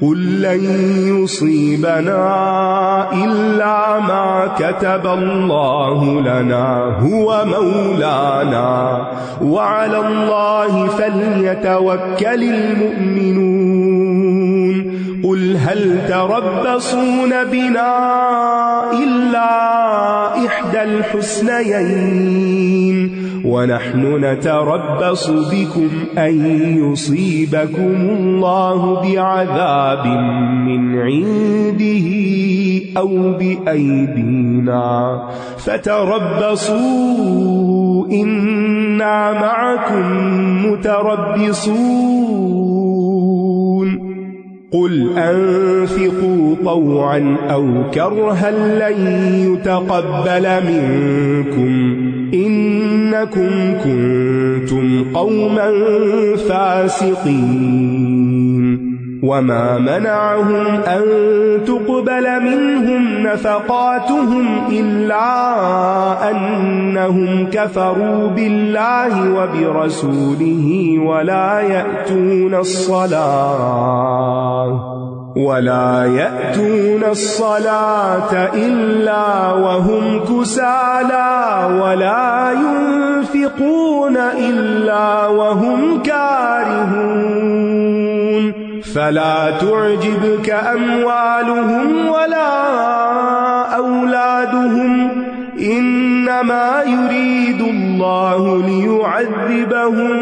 قل لن يصيبنا إلا ما كتب الله لنا هو مولانا وعلى الله فليتوكل المؤمنون. قل هل تربصون بنا إلا إحدى الحسنيين ونحن نتربص بكم أن يصيبكم الله بعذاب من عنده أو بأيدينا فتربصوا إنا معكم متربصون. قل أنفقوا طوعا أو كرها لن يتقبل منكم إنكم كنتم قوما فاسقين. وما منعهم أن تقبل منهم نفقاتهم إلا أنهم كفروا بالله وبرسوله ولا يأتون الصلاة إلا وهم كسالى ولا ينفقون إلا وهم كارهون. فلا تعجبك أموالهم ولا أولادهم إنما يريد الله ليعذبهم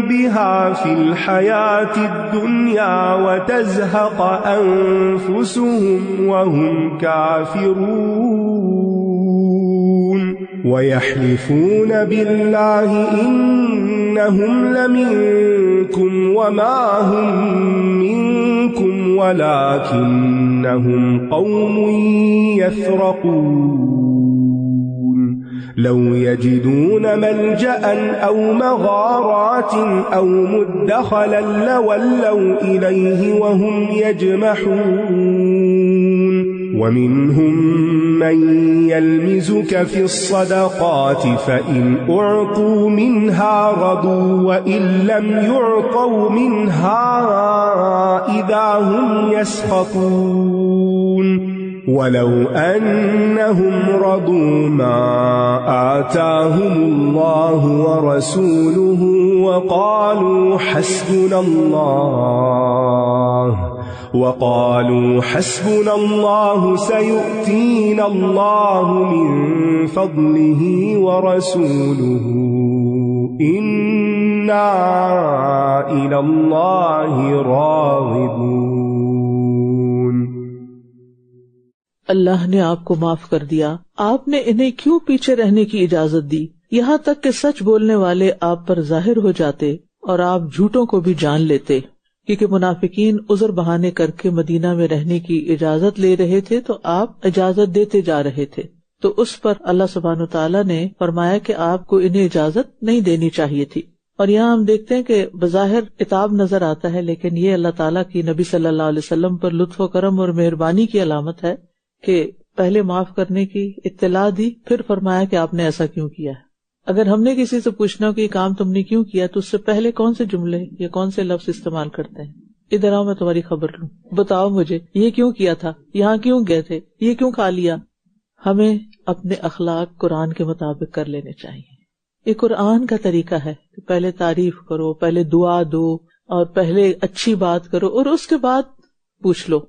بها في الحياة الدنيا وتزهق أنفسهم وهم كافرون. ويحلفون بالله إنهم لمنكم وما هم منكم ولكنهم قوم يفرقون. لو يجدون ملجأ أو مغارات أو مدخلا لولوا إليه وهم يجمحون ومنهم من يلمزك في الصدقات فإن أعطوا منها رضوا وإن لم يعطوا منها إذا هم يسخطون ولو أنهم رضوا ما آتاهم الله ورسوله وقالوا حسبنا الله سيؤتينا الله من فضله ورسوله إنا إلى الله راغبون. اللہ نے آپ کو معاف کر دیا، آپ نے انہیں کیوں پیچھے رہنے کی اجازت دی، یہاں تک کہ سچ بولنے والے آپ پر ظاہر ہو جاتے اور آپ جھوٹوں کو بھی جان لیتے، کیونکہ منافقین عذر بہانے کر کے مدینہ میں رہنے کی اجازت لے رہے تھے تو آپ اجازت دیتے جا رہے تھے، تو اس پر اللہ سبحانہ وتعالیٰ نے فرمایا کہ آپ کو انہیں اجازت نہیں دینی چاہیے تھی. اور یہاں ہم دیکھتے ہیں کہ بظاہر کتاب نظر آتا ہے، لیکن یہ اللہ تعالیٰ کی نبی صلی اللہ علیہ وسلم پر لطف و کرم اور مہربانی کی علامت ہے کہ پہلے معاف کرنے کی اطلاع دی، پھر فرمایا کہ آپ نے ایسا کیوں کیا ہے. اگر ہم نے کسی سے پوچھنا ہو کہ یہ کام تم نے کیوں کیا تو اس سے پہلے کون سے جملے یا کون سے لفظ استعمال کرتے ہیں؟ ادھر آؤ میں تمہاری خبر لوں، بتاؤ مجھے یہ کیوں کیا تھا، یہاں کیوں گئے تھے، یہ کیوں کھا لیا. ہمیں اپنے اخلاق قرآن کے مطابق کر لینے چاہیے. یہ قرآن کا طریقہ ہے کہ پہلے تعریف کرو، پہلے دعا دو اور پہلے اچھی بات کرو اور اس کے بعد پوچھ لو.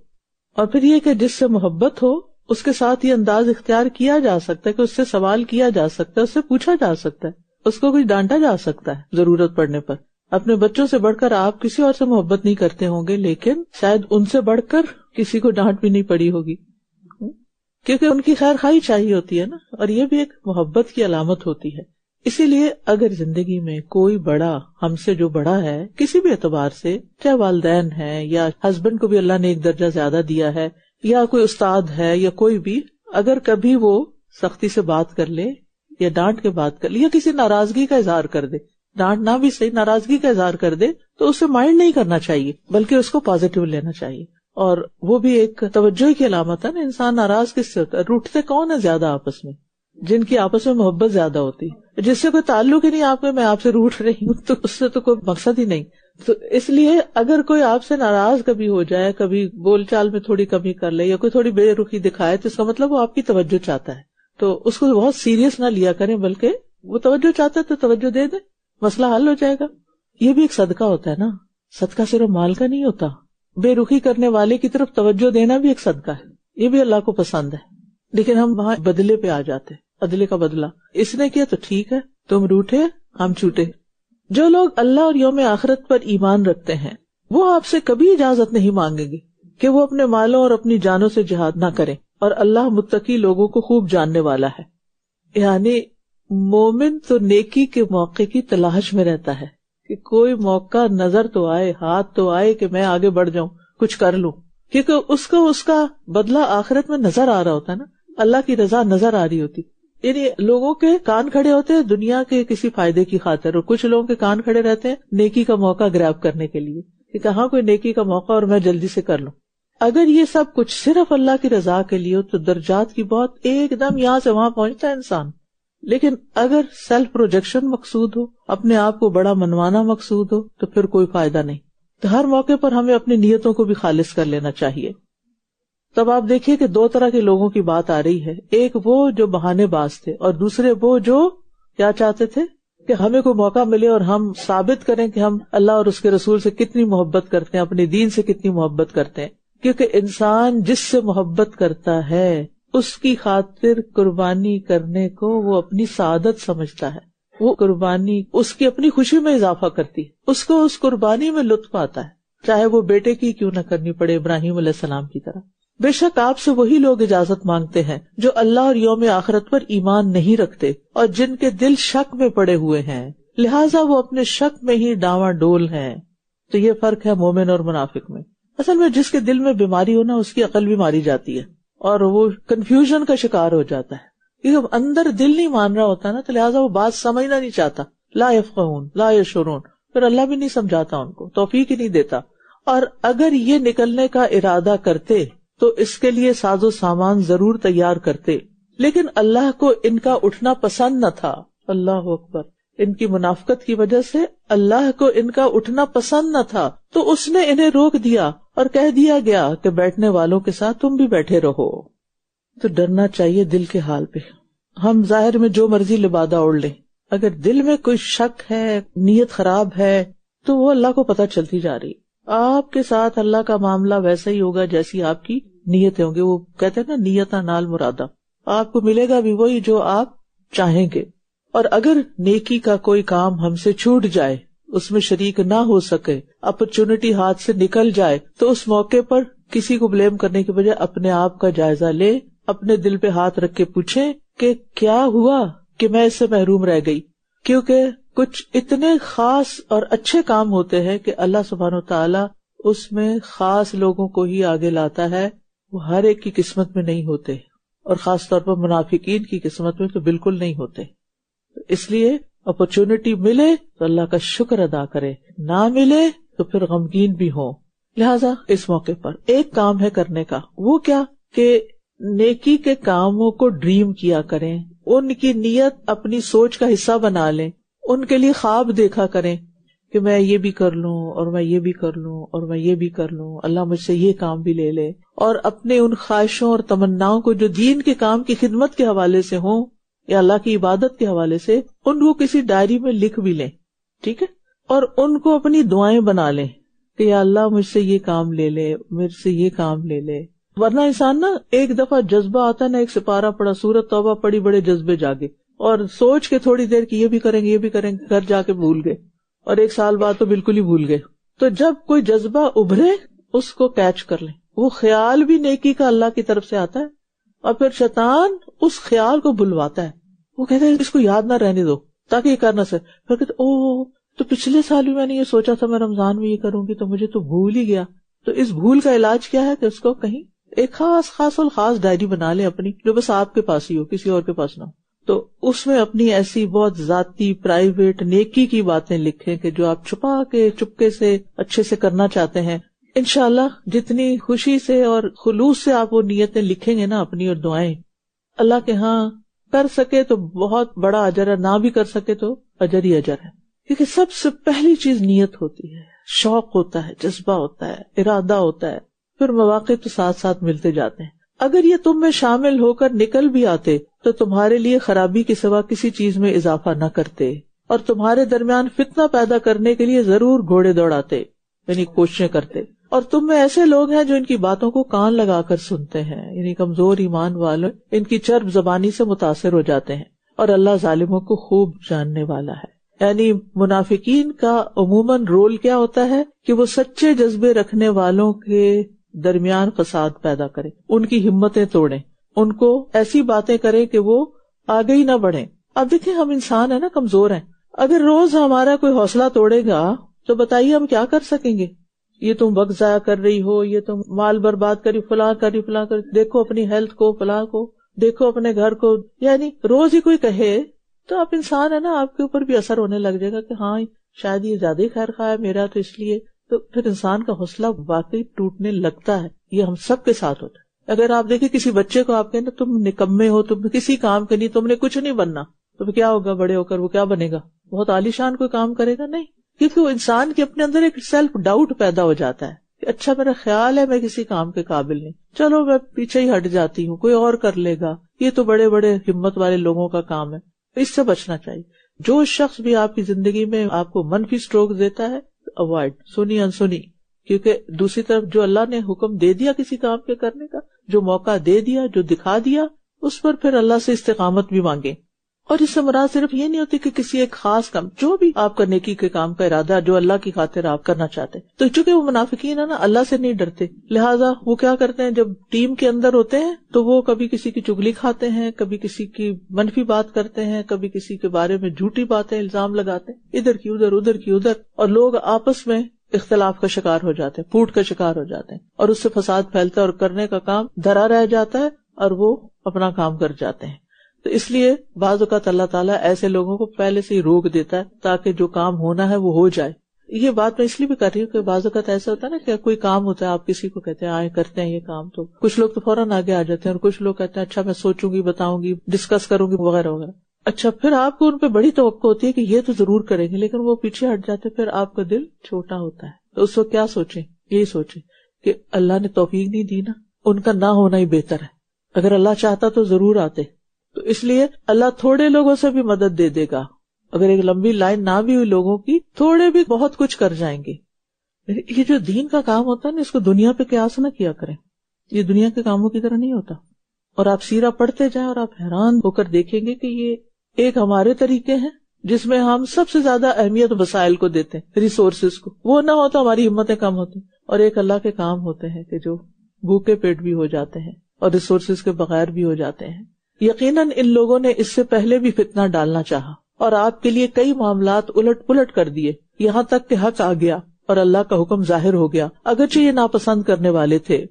اور پھر یہ کہ جس سے محبت ہو اس کے ساتھ یہ انداز اختیار کیا جا سکتا ہے کہ اس سے سوال کیا جا سکتا ہے، اس سے پوچھا جا سکتا ہے، اس کو کچھ ڈانٹا جا سکتا ہے ضرورت پڑنے پر. اپنے بچوں سے بڑھ کر آپ کسی اور سے محبت نہیں کرتے ہوں گے، لیکن شاید ان سے بڑھ کر کسی کو ڈانٹ بھی نہیں پڑی ہوگی، کیونکہ ان کی خیر خواہی چاہیے ہوتی ہے نا، اور یہ بھی ایک محبت کی علامت ہوتی ہے. اسی لیے اگر زندگی میں کوئی بڑا ہم سے جو بڑا ہے کسی بھی اعتبار سے، چاہے والدین ہیں یا ہسبینڈ کو بھی اللہ نے ایک درجہ زیادہ دیا ہے، یا کوئی استاد ہے یا کوئی بھی، اگر کبھی وہ سختی سے بات کر لے یا ڈانٹ کے بات کر لے یا کسی ناراضگی کا اظہار کر دے، ڈانٹ نہ بھی صحیح، ناراضگی کا اظہار کر دے، تو اسے مائنڈ نہیں کرنا چاہیے بلکہ اس کو پازیٹیو لینا چاہیے. اور وہ بھی ایک توجہ کی علامت ہے نا. انسان ناراض کس سے ہوتا ہے؟ روٹتے کون ہے زیادہ آپس میں؟ جن کی آپس میں محبت زیادہ ہوتی، جس سے کوئی تعلق ہی نہیں آپ میں آپ سے روٹ رہی ہوں، تو اس سے تو کوئی مقصد ہی نہیں. تو اس لیے اگر کوئی آپ سے ناراض کبھی ہو جائے، کبھی بول چال میں تھوڑی کمی کر لے یا کوئی تھوڑی بے رخی دکھائے، تو اس کا مطلب وہ آپ کی توجہ چاہتا ہے. تو اس کو بہت سیریس نہ لیا کریں، بلکہ وہ توجہ چاہتا ہے تو توجہ دے دیں، مسئلہ حل ہو جائے گا. یہ بھی ایک صدقہ ہوتا ہے نا. صدقہ صرف مال کا نہیں ہوتا، بے رخی کرنے والے کی طرف توجہ دینا بھی ایک صدقہ ہے. یہ بھی اللہ کو پسند ہے. لیکن ہم وہاں بدلے پہ آ جاتے ہیں، عدلے کا بدلہ. اس نے کیا تو ٹھیک ہے، تم روٹھے ہم چھوٹے. جو لوگ اللہ اور یوم آخرت پر ایمان رکھتے ہیں وہ آپ سے کبھی اجازت نہیں مانگیں گے کہ وہ اپنے مالوں اور اپنی جانوں سے جہاد نہ کریں، اور اللہ متقی لوگوں کو خوب جاننے والا ہے. یعنی مومن تو نیکی کے موقع کی تلاش میں رہتا ہے کہ کوئی موقع نظر تو آئے، ہاتھ تو آئے کہ میں آگے بڑھ جاؤں، کچھ کر لوں، کیونکہ اس کا بدلہ آخرت میں نظر آ رہا ہوتا ہے نا، اللہ کی رضا نظر آ رہی ہوتی. یعنی لوگوں کے کان کھڑے ہوتے ہیں دنیا کے کسی فائدے کی خاطر، اور کچھ لوگوں کے کان کھڑے رہتے ہیں نیکی کا موقع گریب کرنے کے لیے کہ کہاں کوئی نیکی کا موقع اور میں جلدی سے کر لوں. اگر یہ سب کچھ صرف اللہ کی رضا کے لیے ہو تو درجات کی بہت ایک دم یہاں سے وہاں پہنچتا ہے انسان. لیکن اگر سیلف پروجیکشن مقصود ہو، اپنے آپ کو بڑا منوانا مقصود ہو، تو پھر کوئی فائدہ نہیں. تو ہر موقع پر ہمیں اپنی نیتوں کو بھی خالص کر لینا چاہیے. تب آپ دیکھیے کہ دو طرح کے لوگوں کی بات آ رہی ہے. ایک وہ جو بہانے باز تھے، اور دوسرے وہ جو کیا چاہتے تھے کہ ہمیں کوئی موقع ملے اور ہم ثابت کریں کہ ہم اللہ اور اس کے رسول سے کتنی محبت کرتے ہیں، اپنے دین سے کتنی محبت کرتے ہیں. کیونکہ انسان جس سے محبت کرتا ہے اس کی خاطر قربانی کرنے کو وہ اپنی سعادت سمجھتا ہے. وہ قربانی اس کی اپنی خوشی میں اضافہ کرتی ہے، اس کو اس قربانی میں لطف آتا ہے، چاہے وہ بیٹے کی کیوں نہ کرنی پڑے، ابراہیم علیہ السلام کی طرح. بے شک آپ سے وہی لوگ اجازت مانگتے ہیں جو اللہ اور یوم آخرت پر ایمان نہیں رکھتے اور جن کے دل شک میں پڑے ہوئے ہیں، لہٰذا وہ اپنے شک میں ہی ڈاواں ڈول ہیں. تو یہ فرق ہے مومن اور منافق میں. اصل میں جس کے دل میں بیماری ہو نا، اس کی عقل بھی ماری جاتی ہے اور وہ کنفیوژن کا شکار ہو جاتا ہے. کیونکہ اندر دل نہیں مان رہا ہوتا نا، تو لہٰذا وہ بات سمجھنا نہیں چاہتا. لا یفقہون لا یشعرون، پھر اللہ بھی نہیں سمجھاتا ان کو، توفیق ہی نہیں دیتا. اور اگر یہ نکلنے کا ارادہ کرتے تو اس کے لیے ساز و سامان ضرور تیار کرتے، لیکن اللہ کو ان کا اٹھنا پسند نہ تھا. اللہ اکبر. ان کی منافقت کی وجہ سے اللہ کو ان کا اٹھنا پسند نہ تھا، تو اس نے انہیں روک دیا اور کہہ دیا گیا کہ بیٹھنے والوں کے ساتھ تم بھی بیٹھے رہو. تو ڈرنا چاہیے دل کے حال پہ. ہم ظاہر میں جو مرضی لبادہ اوڑھ لیں، اگر دل میں کوئی شک ہے، نیت خراب ہے، تو وہ اللہ کو پتہ چلتی جا رہی. آپ کے ساتھ اللہ کا معاملہ ویسا ہی ہوگا جیسی آپ کی نیتیں ہوں گی. وہ کہتے ہیں نا، نیتاں نال مرادہ. آپ کو ملے گا بھی وہی جو آپ چاہیں گے. اور اگر نیکی کا کوئی کام ہم سے چھوٹ جائے، اس میں شریک نہ ہو سکے، اپرچونٹی ہاتھ سے نکل جائے، تو اس موقع پر کسی کو بلیم کرنے کی بجائے اپنے آپ کا جائزہ لے، اپنے دل پہ ہاتھ رکھ کے پوچھیں کہ کیا ہوا کہ میں اس سے محروم رہ گئی. کیونکہ کچھ اتنے خاص اور اچھے کام ہوتے ہیں کہ اللہ سبحانہ و تعالیٰ اس میں خاص لوگوں کو ہی آگے لاتا ہے. وہ ہر ایک کی قسمت میں نہیں ہوتے، اور خاص طور پر منافقین کی قسمت میں تو بالکل نہیں ہوتے. اس لیے اپرچونٹی ملے تو اللہ کا شکر ادا کرے، نہ ملے تو پھر غمگین بھی ہو. لہذا اس موقع پر ایک کام ہے کرنے کا. وہ کیا کہ نیکی کے کاموں کو ڈریم کیا کریں، ان کی نیت اپنی سوچ کا حصہ بنا لیں، ان کے لیے خواب دیکھا کریں کہ میں یہ بھی کر لوں اور میں یہ بھی کر لوں اور میں یہ بھی کر لوں، اللہ مجھ سے یہ کام بھی لے لے. اور اپنے ان خواہشوں اور تمناؤں کو جو دین کے کام کی خدمت کے حوالے سے ہوں یا اللہ کی عبادت کے حوالے سے، ان کو کسی ڈائری میں لکھ بھی لیں. ٹھیک ہے. اور ان کو اپنی دعائیں بنا لیں کہ یا اللہ مجھ سے یہ کام لے لے، مجھ سے یہ کام لے لے. ورنہ انسان نا ایک دفعہ جذبہ آتا ہے نا، ایک سپارہ پڑا، سورت توبہ پڑی، بڑے جذبے جاگے، اور سوچ کے تھوڑی دیر کی یہ بھی کریں گے یہ بھی کریں گے، گھر جا کے بھول گئے، اور ایک سال بعد تو بالکل ہی بھول گئے. تو جب کوئی جذبہ ابھرے اس کو کیچ کر لیں. وہ خیال بھی نیکی کا اللہ کی طرف سے آتا ہے، اور پھر شیطان اس خیال کو بھلواتا ہے. وہ کہتے ہیں اس کو یاد نہ رہنے دو تاکہ یہ کر نہ سکے. پھر کہتے او تو پچھلے سال بھی میں نے یہ سوچا تھا میں رمضان میں یہ کروں گی، تو مجھے تو بھول ہی گیا. تو اس بھول کا علاج کیا ہے کہ اس کو کہیں ایک خاص ڈائری بنا لیں اپنی، جو بس آپ کے پاس ہی ہو، کسی اور کے پاس نہ ہو. تو اس میں اپنی ایسی بہت ذاتی پرائیویٹ نیکی کی باتیں لکھیں کہ جو آپ چھپا کے چپکے سے اچھے سے کرنا چاہتے ہیں. انشاءاللہ جتنی خوشی سے اور خلوص سے آپ وہ نیتیں لکھیں گے نا اپنی، اور دعائیں، اللہ کے ہاں کر سکے تو بہت بڑا اجر ہے، نہ بھی کر سکے تو اجر ہی اجر ہے. کیونکہ سب سے پہلی چیز نیت ہوتی ہے، شوق ہوتا ہے، جذبہ ہوتا ہے، ارادہ ہوتا ہے. پھر مواقع تو ساتھ ساتھ ملتے جاتے ہیں. اگر یہ تم میں شامل ہو کر نکل بھی آتے تو تمہارے لیے خرابی کے سوا کسی چیز میں اضافہ نہ کرتے، اور تمہارے درمیان فتنہ پیدا کرنے کے لیے ضرور گھوڑے دوڑاتے، یعنی کوششیں کرتے. اور تم میں ایسے لوگ ہیں جو ان کی باتوں کو کان لگا کر سنتے ہیں، یعنی کمزور ایمان والے ان کی چرب زبانی سے متاثر ہو جاتے ہیں. اور اللہ ظالموں کو خوب جاننے والا ہے. یعنی منافقین کا عموماً رول کیا ہوتا ہے کہ وہ سچے جذبے رکھنے والوں کے درمیان فساد پیدا کرے، ان کی ہمتیں توڑیں، ان کو ایسی باتیں کرے کہ وہ آگے ہی نہ بڑھیں. اب دیکھیں ہم انسان ہیں نا، کمزور ہیں. اگر روز ہمارا کوئی حوصلہ توڑے گا تو بتائیے ہم کیا کر سکیں گے. یہ تم وقت ضائع کر رہی ہو، یہ تم مال برباد کری، فلاں کری، دیکھو اپنی ہیلتھ کو، فلاں کو دیکھو، اپنے گھر کو. یعنی روز ہی کوئی کہے تو آپ انسان ہے نا، آپ کے اوپر بھی اثر ہونے لگ جائے گا کہ ہاں شاید یہ زیادہ ہی خیر خواہ ہے میرا، تو اس لیے تو پھر انسان کا حوصلہ واقعی ٹوٹنے لگتا ہے. یہ ہم سب کے ساتھ ہوتا ہے. اگر آپ دیکھیں کسی بچے کو آپ کہیں تم نکمے ہو، تم کسی کام کے نہیں، تم نے کچھ نہیں بننا، تو کیا ہوگا بڑے ہو کر؟ وہ کیا بنے گا؟ بہت عالیشان کوئی کام کرے گا؟ نہیں. کیونکہ وہ انسان کے اپنے اندر ایک سیلف ڈاؤٹ پیدا ہو جاتا ہے کہ اچھا میرا خیال ہے میں کسی کام کے قابل نہیں، چلو میں پیچھے ہی ہٹ جاتی ہوں، کوئی اور کر لے گا، یہ تو بڑے بڑے ہمت والے لوگوں کا کام ہے. اس سے بچنا چاہیے. جو شخص بھی آپ کی زندگی میں آپ کو منفی سٹروک دیتا ہے، اوائڈ، سنی انسنی. کیونکہ دوسری طرف جو اللہ نے حکم دے دیا کسی کام کے کرنے کا، جو موقع دے دیا، جو دکھا دیا، اس پر پھر اللہ سے استقامت بھی مانگے. اور اس سے مراد صرف یہ نہیں ہوتی کہ کسی ایک خاص کام، جو بھی آپ کا نیکی کے کام کا ارادہ جو اللہ کی خاطر آپ کرنا چاہتے. تو چونکہ وہ منافقین ہے نا، اللہ سے نہیں ڈرتے، لہٰذا وہ کیا کرتے ہیں، جب ٹیم کے اندر ہوتے ہیں تو وہ کبھی کسی کی چگلی کھاتے ہیں، کبھی کسی کی منفی بات کرتے ہیں، کبھی کسی کے بارے میں جھوٹی باتیں الزام لگاتے ہیں، ادھر کی ادھر، ادھر کی ادھر، اور لوگ آپس میں اختلاف کا شکار ہو جاتے ہیں، پھوٹ کا شکار ہو جاتے ہیں، اور اس سے فساد پھیلتا ہے اور کرنے کا کام دھرا رہ جاتا ہے اور وہ اپنا کام کر جاتے ہیں. تو اس لیے بعض اوقات اللہ تعالیٰ ایسے لوگوں کو پہلے سے ہی روک دیتا ہے تاکہ جو کام ہونا ہے وہ ہو جائے. یہ بات میں اس لیے بھی کر رہی ہوں کہ بعض اوقات ایسا ہوتا ہے نا کہ کوئی کام ہوتا ہے, آپ کسی کو کہتے ہیں آئے کرتے ہیں یہ کام, تو کچھ لوگ تو فوراً آگے آ جاتے ہیں اور کچھ لوگ کہتے ہیں اچھا میں سوچوں گی, بتاؤں گی, ڈسکس کروں گی وغیرہ وغیرہ. اچھا پھر آپ کو ان پہ بڑی توقع ہوتی ہے کہ یہ تو ضرور کریں گے, لیکن وہ پیچھے ہٹ جاتے, پھر آپ کا دل چھوٹا ہوتا ہے. تو اس وقت کیا سوچیں, یہی سوچیں کہ اللہ نے توفیق نہیں دی نا, ان کا نہ ہونا ہی بہتر ہے. اگر اللہ چاہتا تو ضرور آتے. تو اس لیے اللہ تھوڑے لوگوں سے بھی مدد دے دے گا. اگر ایک لمبی لائن نہ بھی ہوئی لوگوں کی, تھوڑے بھی بہت کچھ کر جائیں گے. یہ جو دین کا کام ہوتا ہے نا, اس کو دنیا پہ قیاس نہ کیا کریں. یہ دنیا کے کاموں کی طرح نہیں ہوتا. اور آپ سیرہ پڑھتے جائیں اور آپ حیران ہو کر دیکھیں گے کہ یہ ایک ہمارے طریقے ہیں جس میں ہم سب سے زیادہ اہمیت وسائل کو دیتے ہیں, ریسورسز کو. وہ نہ ہوتا ہماری ہمتیں کم ہوتی. اور ایک اللہ کے کام ہوتے ہیں کہ جو بھوکے پیٹ بھی ہو جاتے ہیں اور ریسورسز کے بغیر بھی ہو جاتے ہیں. یقیناً ان لوگوں نے اس سے پہلے بھی فتنہ ڈالنا چاہا اور آپ کے لیے کئی معاملات الٹ پلٹ کر دیے, یہاں تک کہ حق آ گیا اور اللہ کا حکم ظاہر ہو گیا, اگرچہ یہ ناپسند کرنے والے تھے.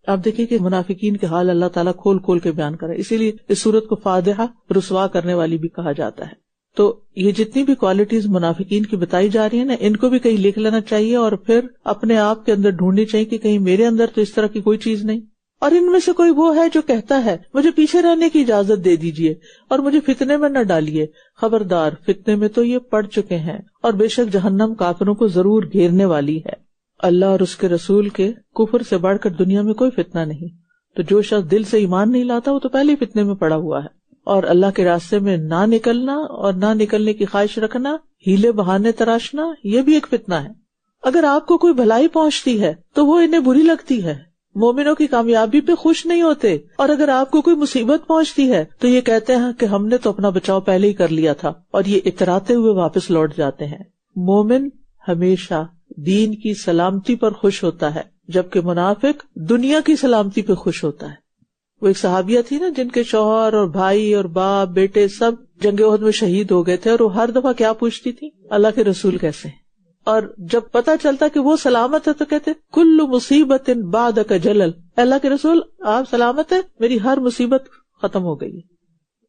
آپ دیکھیں کہ منافقین کے حال اللہ تعالیٰ کھول کھول کے بیان کرے, اسی لیے اس صورت کو فاضحہ, رسوا کرنے والی بھی کہا جاتا ہے. تو یہ جتنی بھی کوالٹیز منافقین کی بتائی جا رہی ہیں نا, ان کو بھی کہیں لکھ لینا چاہیے اور پھر اپنے آپ کے اندر ڈھونڈنی چاہیے کہ کہیں میرے اندر تو اس طرح کی کوئی چیز نہیں. اور ان میں سے کوئی وہ ہے جو کہتا ہے مجھے پیچھے رہنے کی اجازت دے دیجیے اور مجھے فتنے میں نہ ڈالیے, خبردار فتنے میں تو یہ پڑ چکے ہیں اور بے شک جہنم کافروں کو ضرور گھیرنے والی ہے. اللہ اور اس کے رسول کے کفر سے بڑھ کر دنیا میں کوئی فتنہ نہیں. تو جو شخص دل سے ایمان نہیں لاتا وہ تو پہلے ہی فتنے میں پڑا ہوا ہے. اور اللہ کے راستے میں نہ نکلنا اور نہ نکلنے کی خواہش رکھنا, ہیلے بہانے تراشنا, یہ بھی ایک فتنہ ہے. اگر آپ کو کوئی بھلائی پہنچتی ہے تو وہ انہیں بری لگتی ہے. مومنوں کی کامیابی پہ خوش نہیں ہوتے, اور اگر آپ کو کوئی مصیبت پہنچتی ہے تو یہ کہتے ہیں کہ ہم نے تو اپنا بچاؤ پہلے ہی کر لیا تھا, اور یہ اتراتے ہوئے واپس لوٹ جاتے ہیں. مومن ہمیشہ دین کی سلامتی پر خوش ہوتا ہے, جبکہ منافق دنیا کی سلامتی پہ خوش ہوتا ہے. وہ ایک صحابیہ تھی نا جن کے شوہر اور بھائی اور باپ بیٹے سب جنگ احد میں شہید ہو گئے تھے, اور وہ ہر دفعہ کیا پوچھتی تھی, اللہ کے رسول کیسے ہیں. اور جب پتہ چلتا کہ وہ سلامت ہے تو کہتے کل مصیبت بعدک جلل, اللہ کے رسول آپ سلامت ہے, میری ہر مصیبت ختم ہو گئی.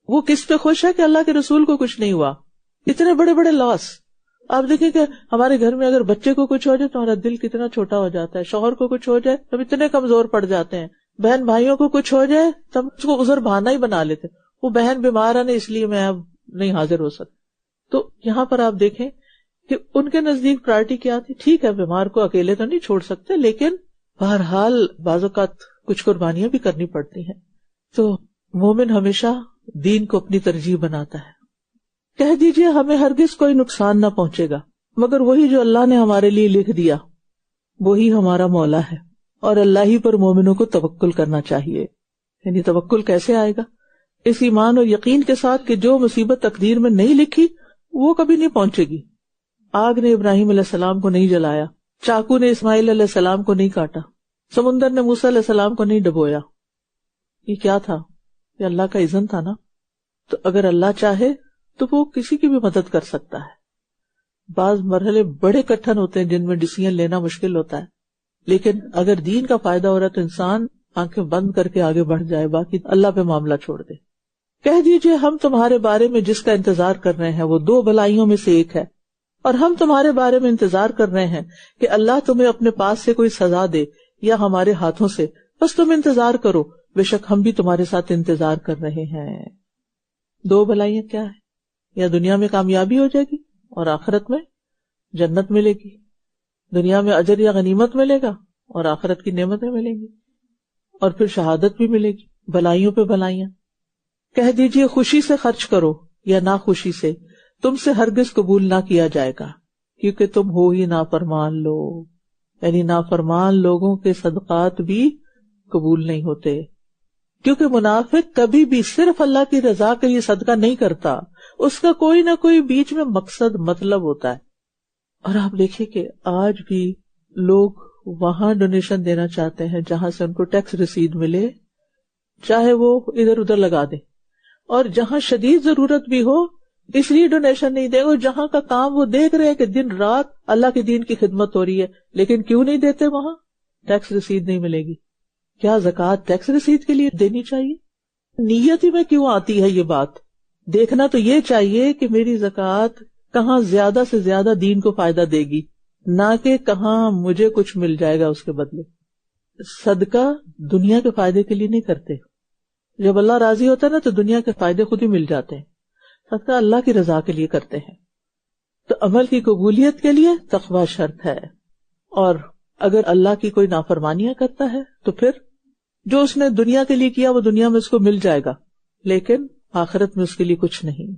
وہ کس پہ خوش ہے کہ اللہ کے رسول کو کچھ نہیں ہوا. اتنے بڑے بڑے لاس آپ دیکھیں کہ ہمارے گھر میں اگر بچے کو کچھ ہو جائے تو ہمارا دل کتنا چھوٹا ہو جاتا ہے, شوہر کو کچھ ہو جائے تو ہم اتنے کمزور پڑ جاتے ہیں, بہن بھائیوں کو کچھ ہو جائے تو ہم اس کو عذر بہانہ ہی بنا لیتے, وہ بہن بیمار ہے نا اس لیے میں اب نہیں حاضر ہو سکتا. تو یہاں پر آپ دیکھیں کہ ان کے نزدیک پرائرٹی کیا تھی. ٹھیک ہے بیمار کو اکیلے تو نہیں چھوڑ سکتے, لیکن بہرحال بعض اوقات کچھ قربانیاں بھی کرنی پڑتی ہیں. تو مومن ہمیشہ دین کو اپنی ترجیح بناتا ہے. کہہ دیجئے ہمیں ہرگز کوئی نقصان نہ پہنچے گا مگر وہی جو اللہ نے ہمارے لیے لکھ دیا, وہی ہمارا مولا ہے, اور اللہ ہی پر مومنوں کو توکل کرنا چاہیے. یعنی توکل کیسے آئے گا؟ اس ایمان اور یقین کے ساتھ کہ جو مصیبت تقدیر میں نہیں لکھی وہ کبھی نہیں پہنچے گی. آگ نے ابراہیم علیہ السلام کو نہیں جلایا, چاقو نے اسماعیل علیہ السلام کو نہیں کاٹا, سمندر نے موسیٰ علیہ السلام کو نہیں ڈبویا. یہ کیا تھا؟ یہ اللہ کا اذن تھا نا. تو اگر اللہ چاہے تو وہ کسی کی بھی مدد کر سکتا ہے. بعض مرحلے بڑے کٹھن ہوتے ہیں جن میں ڈیسیژن لینا مشکل ہوتا ہے, لیکن اگر دین کا فائدہ ہو رہا ہے تو انسان آنکھیں بند کر کے آگے بڑھ جائے, باقی اللہ پہ معاملہ چھوڑ دے. کہہ دیجئے ہم تمہارے بارے میں جس کا انتظار کر رہے ہیں وہ دو بھلائیوں میں سے ایک ہے, اور ہم تمہارے بارے میں انتظار کر رہے ہیں کہ اللہ تمہیں اپنے پاس سے کوئی سزا دے یا ہمارے ہاتھوں سے, بس تم انتظار کرو, بے شک ہم بھی تمہارے ساتھ انتظار کر رہے ہیں. دو بھلائیاں کیا ہے؟ یا دنیا میں کامیابی ہو جائے گی اور آخرت میں جنت ملے گی. دنیا میں اجر یا غنیمت ملے گا اور آخرت کی نعمتیں ملیں گی, اور پھر شہادت بھی ملے گی. بھلائیوں پہ بھلائیاں. کہہ دیجئے خوشی سے خرچ کرو یا ناخوشی سے, تم سے ہرگز قبول نہ کیا جائے گا کیونکہ تم ہو ہی نافرمان لوگ. یعنی نافرمان لوگوں کے صدقات بھی قبول نہیں ہوتے, کیونکہ منافق کبھی بھی صرف اللہ کی رضا کے لیے صدقہ نہیں کرتا, اس کا کوئی نہ کوئی بیچ میں مقصد مطلب ہوتا ہے. اور آپ دیکھیں کہ آج بھی لوگ وہاں ڈونیشن دینا چاہتے ہیں جہاں سے ان کو ٹیکس رسید ملے, چاہے وہ ادھر ادھر لگا دیں, اور جہاں شدید ضرورت بھی ہو اس لیے ڈونیشن نہیں دے گا. جہاں کا کام وہ دیکھ رہے ہیں کہ دن رات اللہ کے دین کی خدمت ہو رہی ہے, لیکن کیوں نہیں دیتے؟ وہاں ٹیکس رسید نہیں ملے گی. کیا زکوٰۃ ٹیکس رسید کے لیے دینی چاہیے؟ نیت ہی میں کیوں آتی ہے یہ بات؟ دیکھنا تو یہ چاہیے کہ میری زکوٰۃ کہاں زیادہ سے زیادہ دین کو فائدہ دے گی، نہ کہ کہاں مجھے کچھ مل جائے گا اس کے بدلے. صدقہ دنیا کے فائدے کے لیے نہیں کرتے. جب اللہ راضی ہوتا ہے نا تو دنیا کے فائدے خود ہی مل جاتے ہیں. صدقہ اللہ کی رضا کے لیے کرتے ہیں. تو عمل کی قبولیت کے لیے تقویٰ شرط ہے. اور اگر اللہ کی کوئی نافرمانیاں کرتا ہے تو پھر جو اس نے دنیا کے لیے کیا وہ دنیا میں اس کو مل جائے گا، لیکن آخرت میں اس کے لیے کچھ نہیں.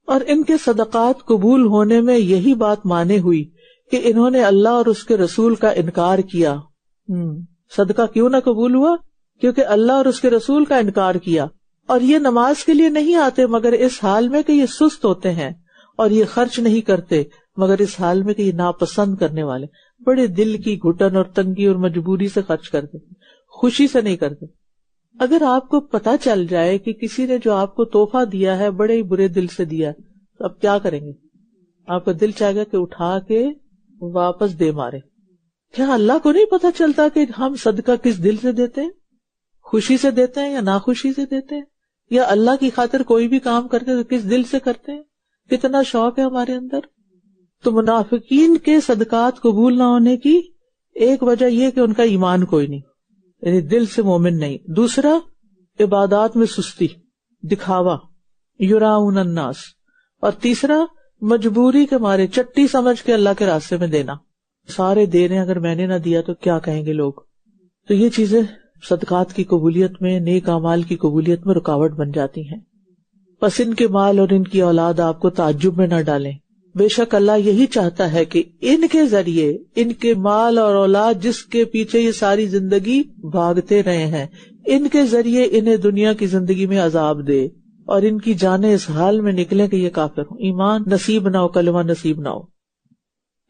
اور ان کے صدقات قبول ہونے میں یہی بات مانے ہوئی کہ انہوں نے اللہ اور اس کے رسول کا انکار کیا. صدقہ کیوں نہ قبول ہوا؟ کیونکہ اللہ اور اس کے رسول کا انکار کیا. اور یہ نماز کے لیے نہیں آتے مگر اس حال میں کہ یہ سست ہوتے ہیں، اور یہ خرچ نہیں کرتے مگر اس حال میں کہ یہ ناپسند کرنے والے، بڑے دل کی گھٹن اور تنگی اور مجبوری سے خرچ کرتے، خوشی سے نہیں کرتے. اگر آپ کو پتا چل جائے کہ کسی نے جو آپ کو تحفہ دیا ہے بڑے ہی برے دل سے دیا ہے تو آپ کیا کریں گے؟ آپ کا دل چاہے گا کہ اٹھا کے واپس دے مارے. کیا اللہ کو نہیں پتا چلتا کہ ہم صدقہ کس دل سے دیتے ہیں؟ خوشی سے دیتے ہیں یا ناخوشی سے دیتے ہیں؟ یا اللہ کی خاطر کوئی بھی کام کرتے تو کس دل سے کرتے ہیں؟ کتنا شوق ہے ہمارے اندر. تو منافقین کے صدقات قبول نہ ہونے کی ایک وجہ یہ کہ ان کا ایمان کوئی نہیں، یعنی دل سے مومن نہیں. دوسرا، عبادات میں سستی، دکھاوا، یراؤن الناس. اور تیسرا، مجبوری کے مارے چٹی سمجھ کے اللہ کے راستے میں دینا. سارے دے رہے ہیں، اگر میں نے نہ دیا تو کیا کہیں گے لوگ. تو یہ چیزیں صدقات کی قبولیت میں، نیک اعمال کی قبولیت میں رکاوٹ بن جاتی ہیں. پس ان کے مال اور ان کی اولاد آپ کو تعجب میں نہ ڈالیں. بے شک اللہ یہی چاہتا ہے کہ ان کے ذریعے، ان کے مال اور اولاد جس کے پیچھے یہ ساری زندگی بھاگتے رہے ہیں، ان کے ذریعے انہیں دنیا کی زندگی میں عذاب دے اور ان کی جانیں اس حال میں نکلیں کہ یہ کافر ہوں، ایمان نصیب نہ ہو، کلمہ نصیب نہ ہو.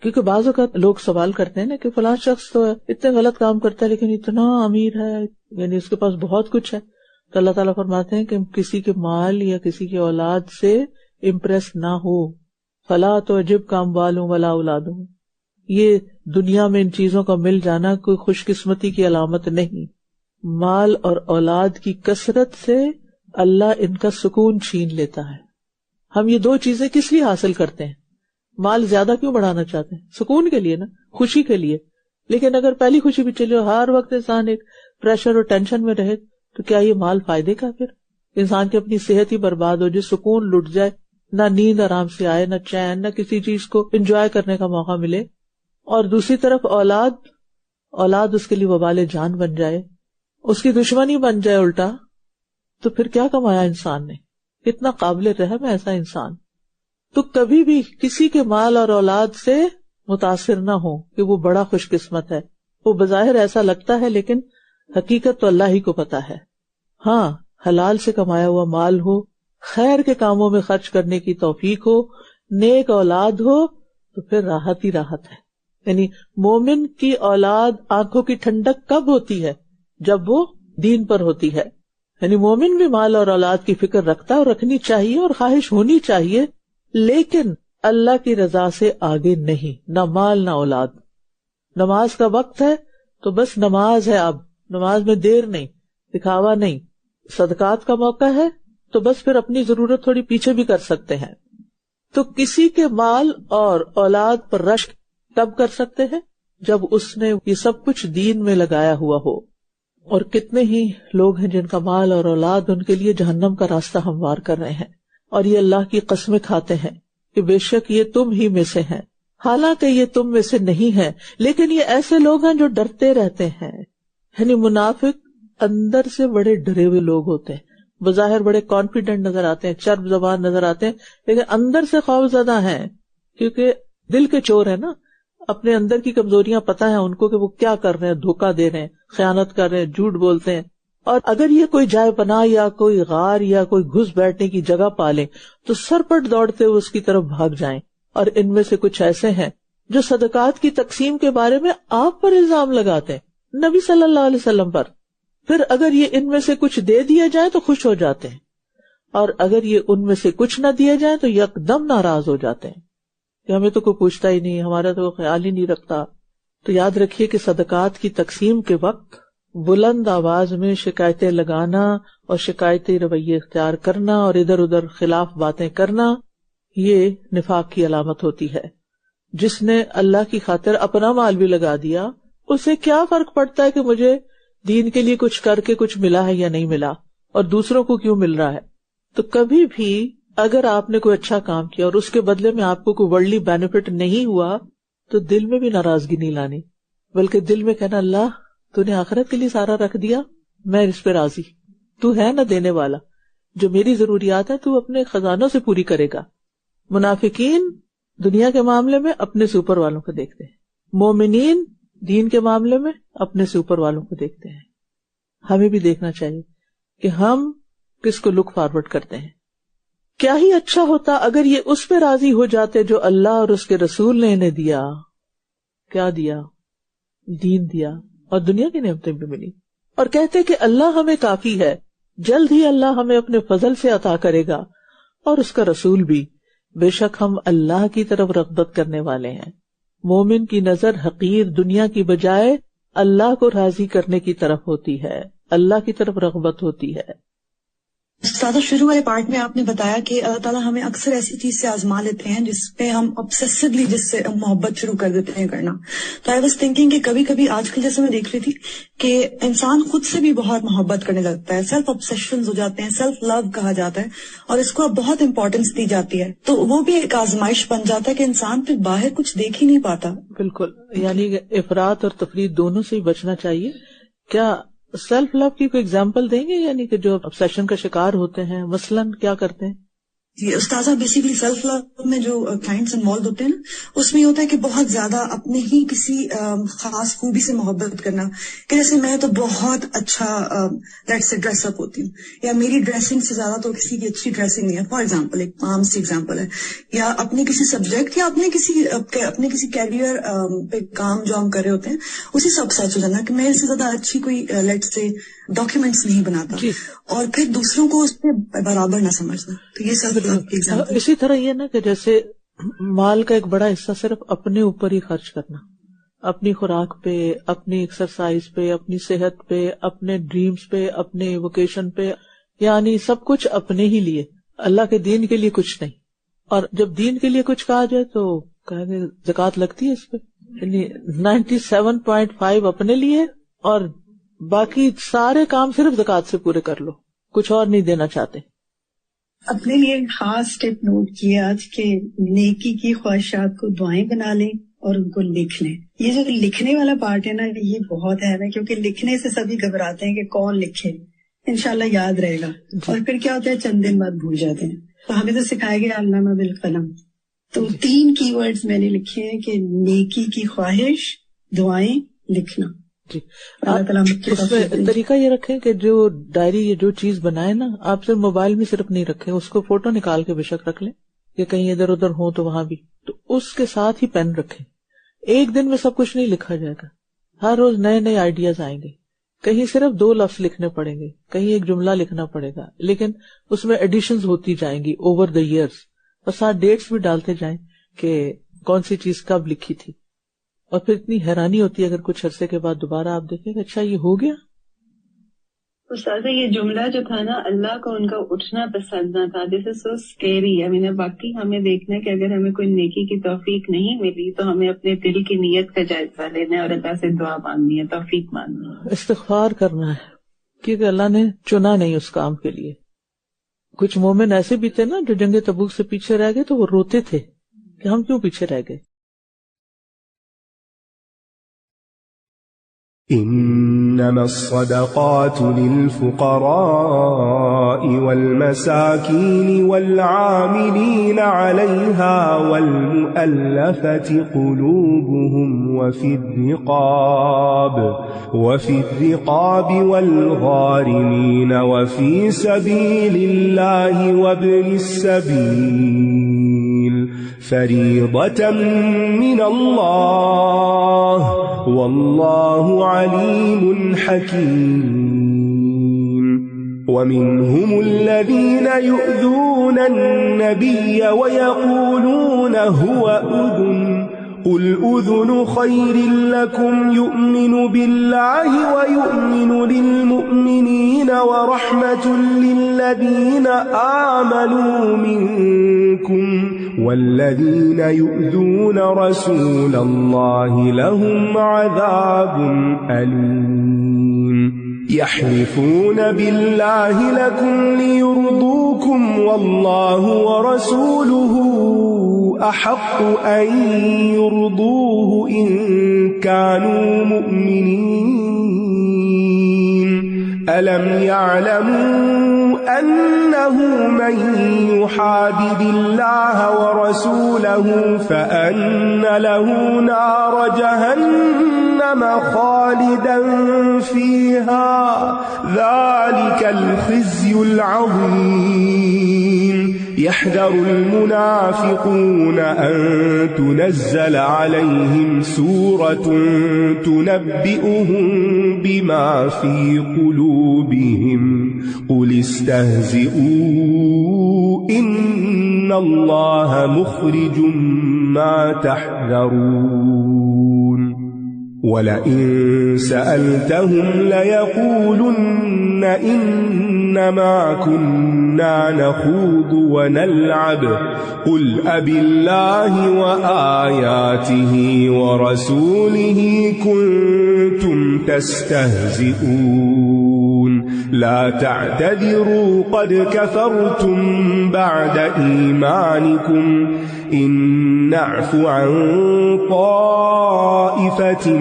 کیونکہ بعض اوقات لوگ سوال کرتے ہیں نا کہ فلاں شخص تو اتنے غلط کام کرتا ہے لیکن اتنا امیر ہے، یعنی اس کے پاس بہت کچھ ہے. تو اللہ تعالیٰ فرماتے ہیں کہ کسی کے مال یا کسی کی اولاد سے امپریس نہ ہو. فلا تعجب کا اموالہم ولا اولادہم. یہ دنیا میں ان چیزوں کا مل جانا کوئی خوش قسمتی کی علامت نہیں. مال اور اولاد کی کثرت سے اللہ ان کا سکون چھین لیتا ہے. ہم یہ دو چیزیں کس لیے حاصل کرتے ہیں؟ مال زیادہ کیوں بڑھانا چاہتے ہیں؟ سکون کے لیے نا، خوشی کے لیے. لیکن اگر پہلی خوشی بھی چلی ہر وقت انسان ایک پریشر اور ٹینشن میں رہے تو کیا یہ مال فائدے کا؟ پھر انسان کی اپنی صحت ہی برباد ہو جائے، سکون لٹ جائے، نہ نیند آرام سے آئے، نہ چین، نہ کسی چیز کو انجوائے کرنے کا موقع ملے. اور دوسری طرف اولاد اس کے لیے وبال جان بن جائے، اس کی دشمنی بن جائے الٹا، تو پھر کیا کمایا انسان نے؟ کتنا قابل رحم ہے ایسا انسان. تو کبھی بھی کسی کے مال اور اولاد سے متاثر نہ ہو کہ وہ بڑا خوش قسمت ہے. وہ بظاہر ایسا لگتا ہے لیکن حقیقت تو اللہ ہی کو پتا ہے. ہاں، حلال سے کمایا ہوا مال ہو، خیر کے کاموں میں خرچ کرنے کی توفیق ہو، نیک اولاد ہو تو پھر راحت ہی راحت ہے. یعنی مومن کی اولاد آنکھوں کی ٹھنڈک کب ہوتی ہے؟ جب وہ دین پر ہوتی ہے. یعنی مومن بھی مال اور اولاد کی فکر رکھتا ہے اور رکھنی چاہیے اور خواہش ہونی چاہیے، لیکن اللہ کی رضا سے آگے نہیں، نہ مال نہ اولاد. نماز کا وقت ہے تو بس نماز ہے، اب نماز میں دیر نہیں، دکھاوا نہیں. صدقات کا موقع ہے تو بس پھر اپنی ضرورت تھوڑی پیچھے بھی کر سکتے ہیں. تو کسی کے مال اور اولاد پر رشک کب کر سکتے ہیں؟ جب اس نے یہ سب کچھ دین میں لگایا ہوا ہو. اور کتنے ہی لوگ ہیں جن کا مال اور اولاد ان کے لیے جہنم کا راستہ ہموار کر رہے ہیں، اور یہ اللہ کی قسمیں کھاتے ہیں کہ بے شک یہ تم ہی میں سے ہیں، حالانکہ یہ تم میں سے نہیں ہے. لیکن یہ ایسے لوگ ہیں جو ڈرتے رہتے ہیں. یعنی منافق اندر سے بڑے ڈرے ہوئے لوگ ہوتے ہیں، بظاہر بڑے کانفیڈنٹ نظر آتے ہیں، چرب زبان نظر آتے ہیں، لیکن اندر سے خوف زدہ ہیں، کیونکہ دل کے چور ہیں نا. اپنے اندر کی کمزوریاں پتہ ہیں ان کو کہ وہ کیا کر رہے ہیں، دھوکہ دے رہے ہیں، خیانت کر رہے ہیں، جھوٹ بولتے ہیں. اور اگر یہ کوئی جائے پناہ یا کوئی غار یا کوئی گھس بیٹھنے کی جگہ پالے تو سرپٹ دوڑتے ہوئے اس کی طرف بھاگ جائیں. اور ان میں سے کچھ ایسے ہیں جو صدقات کی تقسیم کے بارے میں آپ پر الزام لگاتے ہیں، نبی صلی اللہ علیہ وسلم پر. پھر اگر یہ ان میں سے کچھ دے دیا جائے تو خوش ہو جاتے ہیں، اور اگر یہ ان میں سے کچھ نہ دیا جائے تو یکدم ناراض ہو جاتے ہیں کہ ہمیں تو کوئی پوچھتا ہی نہیں، ہمارا تو خیال ہی نہیں رکھتا. تو یاد رکھیے کہ صدقات کی تقسیم کے وقت بلند آواز میں شکایتیں لگانا اور شکایتی رویے اختیار کرنا اور ادھر ادھر خلاف باتیں کرنا، یہ نفاق کی علامت ہوتی ہے. جس نے اللہ کی خاطر اپنا مال بھی لگا دیا، اسے کیا فرق پڑتا ہے کہ مجھے دین کے لیے کچھ کر کے کچھ ملا ہے یا نہیں ملا، اور دوسروں کو کیوں مل رہا ہے. تو کبھی بھی اگر آپ نے کوئی اچھا کام کیا اور اس کے بدلے میں آپ کو کوئی ورلڈلی بینیفٹ نہیں ہوا تو دل میں بھی ناراضگی نہیں لانی، بلکہ دل میں کہنا اللہ تو نے آخرت کے لیے سارا رکھ دیا، میں اس پہ راضی، تو ہے نہ دینے والا، جو میری ضروریات ہیں تو اپنے خزانوں سے پوری کرے گا. منافقین دنیا کے معاملے میں اپنے سے اوپر والوں کو دیکھتے ہیں، مومنین دین کے معاملے میں اپنے سے اوپر والوں کو دیکھتے ہیں. ہمیں بھی دیکھنا چاہیے کہ ہم کس کو لک فارورڈ کرتے ہیں. کیا ہی اچھا ہوتا اگر یہ اس پہ راضی ہو جاتے جو اللہ اور اس کے رسول نے انہیں دیا. کیا دیا؟ دین دیا اور دنیا کی نعمتیں بھی ملی، اور کہتے کہ اللہ ہمیں کافی ہے، جلد ہی اللہ ہمیں اپنے فضل سے عطا کرے گا اور اس کا رسول بھی، بے شک ہم اللہ کی طرف رغبت کرنے والے ہیں. مومن کی نظر حقیر دنیا کی بجائے اللہ کو راضی کرنے کی طرف ہوتی ہے، اللہ کی طرف رغبت ہوتی ہے. استاد شروع والے پارٹ میں آپ نے بتایا کہ اللہ تعالیٰ ہمیں اکثر ایسی چیز سے آزما لیتے ہیں جس پہ ہم obsessively جس سے محبت شروع کر دیتے ہیں کرنا. تو آئی واز تھنکنگ کہ کبھی کبھی آج کل جیسے میں دیکھ رہی تھی کہ انسان خود سے بھی بہت محبت کرنے لگتا ہے، سیلف obsessions ہو جاتے ہیں، سیلف لو کہا جاتا ہے، اور اس کو اب بہت امپورٹینس دی جاتی ہے. تو وہ بھی ایک آزمائش بن جاتا ہے کہ انسان پھر باہر کچھ دیکھ ہی نہیں پاتا. بالکل، یعنی افراط اور تفریط دونوں سے ہی بچنا چاہیے. کیا سیلف لو کی کوئی ایگزامپل دیں گے، یعنی کہ جو obsession کا شکار ہوتے ہیں مثلاً کیا کرتے ہیں؟ جی استاذہ، بیسیکلی سیلف لو میں جو کلائنٹس انوالو ہوتے ہیں نا، اس میں یہ ہوتا ہے کہ بہت زیادہ اپنے ہی کسی خاص خوبی سے محبت کرنا، کہ جیسے میں تو بہت اچھا ڈریس اپ ہوتی ہوں، یا میری ڈریسنگ سے زیادہ تو کسی کی اچھی ڈریسنگ نہیں ہے، فار ایگزامپل ایک عام سی ایگزامپل ہے. یا اپنے کسی سبجیکٹ یا اپنے کسی کیریئر پہ کام جو ہم کر رہے ہوتے ہیں اسی سے obsessed ہو جانا کہ میں اس سے زیادہ اچھی کوئی لیٹ سے ڈاکیومنٹس نہیں بناتا، اور پھر دوسروں کو اس پہ برابر نہ سمجھنا. تو یہ سب اسی طرح یہ نا کہ جیسے مال کا ایک بڑا حصہ صرف اپنے اوپر ہی خرچ کرنا، اپنی خوراک پہ، اپنی ایکسرسائز پہ، اپنی صحت پہ، اپنے ڈریمز پہ، اپنے ووکیشن پہ، یعنی سب کچھ اپنے ہی لیے، اللہ کے دین کے لیے کچھ نہیں. اور جب دین کے لیے کچھ کہا جائے تو کہیں گے زکوٰۃ لگتی ہے اس پہ، یعنی 97.5 اپنے لیے اور باقی سارے کام صرف زکوٰۃ سے پورے کر لو، کچھ اور نہیں دینا چاہتے. اپنے لیے ایک خاص ٹپ نوٹ کیا آج کہ نیکی کی خواہشات کو دعائیں بنا لیں اور ان کو لکھ لیں. یہ جو لکھنے والا پارٹ ہے نا، یہ بہت اہم ہے، کیونکہ لکھنے سے سبھی گھبراتے ہیں کہ کون لکھے، انشاءاللہ یاد رہے گا. اور پھر کیا ہوتا ہے، چند دن بعد بھول جاتے ہیں. تو ہمیں تو سکھایا گیا علامہ بالقلم. تو 3 کی ورڈز میں نے لکھے ہیں کہ نیکی کی خواہش، دعائیں، لکھنا. جی، اس میں طریقہ یہ رکھیں کہ جو ڈائری یا جو چیز بنائے نا، آپ صرف موبائل میں صرف نہیں رکھیں، اس کو فوٹو نکال کے بے شک رکھ لیں، یا کہیں ادھر ادھر ہوں تو وہاں بھی، تو اس کے ساتھ ہی پین رکھیں. ایک دن میں سب کچھ نہیں لکھا جائے گا، ہر روز نئے نئے آئیڈیاز آئیں گے. کہیں صرف 2 لفظ لکھنے پڑیں گے، کہیں ایک جملہ لکھنا پڑے گا، لیکن اس میں ایڈیشنز ہوتی جائیں گی اوور دا ایئرز، اور ساتھ ڈیٹس بھی ڈالتے جائیں کہ کون سی چیز کب لکھی تھی. اور پھر اتنی حیرانی ہوتی ہے اگر کچھ عرصے کے بعد دوبارہ آپ دیکھیں کہ اچھا یہ ہو گیا. استاد یہ جملہ جو تھا نا، اللہ کو ان کا اٹھنا پسند نہ تھا، دس از سو اسکیری. باقی ہمیں دیکھنا ہے کہ اگر ہمیں کوئی نیکی کی توفیق نہیں ملی تو ہمیں اپنے دل کی نیت کا جائزہ لینا ہے اور اللہ سے دعا مانگنی ہے، توفیق مانگنی ہے، استغفار کرنا ہے، کیونکہ اللہ نے چنا نہیں اس کام کے لیے. کچھ مومن ایسے بھی تھے نا جو جنگ تبوک سے پیچھے رہ گئے تو وہ روتے تھے کہ ہم کیوں پیچھے رہ گئے. إنما الصدقات للفقراء والمساكين والعاملين عليها والمؤلفة قلوبهم وفي الرقاب والغارمين وفي سبيل الله وابن السبيل فريضة من الله والله عليم حكيم. ومنهم الذين يؤذون النبي ويقولون هو أذن قل أذن خير لكم يؤمن بالله ويؤمن للمؤمنين ورحمة للذين آمنوا منكم والذين يؤذون رسول الله لهم عذاب أليم يحلفون بالله لكم ليرضوكم والله ورسوله أحق أن يرضوه إن كانوا مؤمنين ألم يعلموا أنه من يحادد الله ورسوله فأن له نار جهنم خالدا فيها ذلك الخزي العظيم يحذر المنافقون أن تنزل عليهم سورة تنبئهم بما في قلوبهم قل استهزئوا إن الله مخرج ما تحذرون ولئن سألتهم ليقولن إنما كنا نخوض ونلعب قل أبالله وآياته ورسوله كنتم تستهزئون لا تعتذروا قد كفرتم بعد إيمانكم إن نعف عن طائفة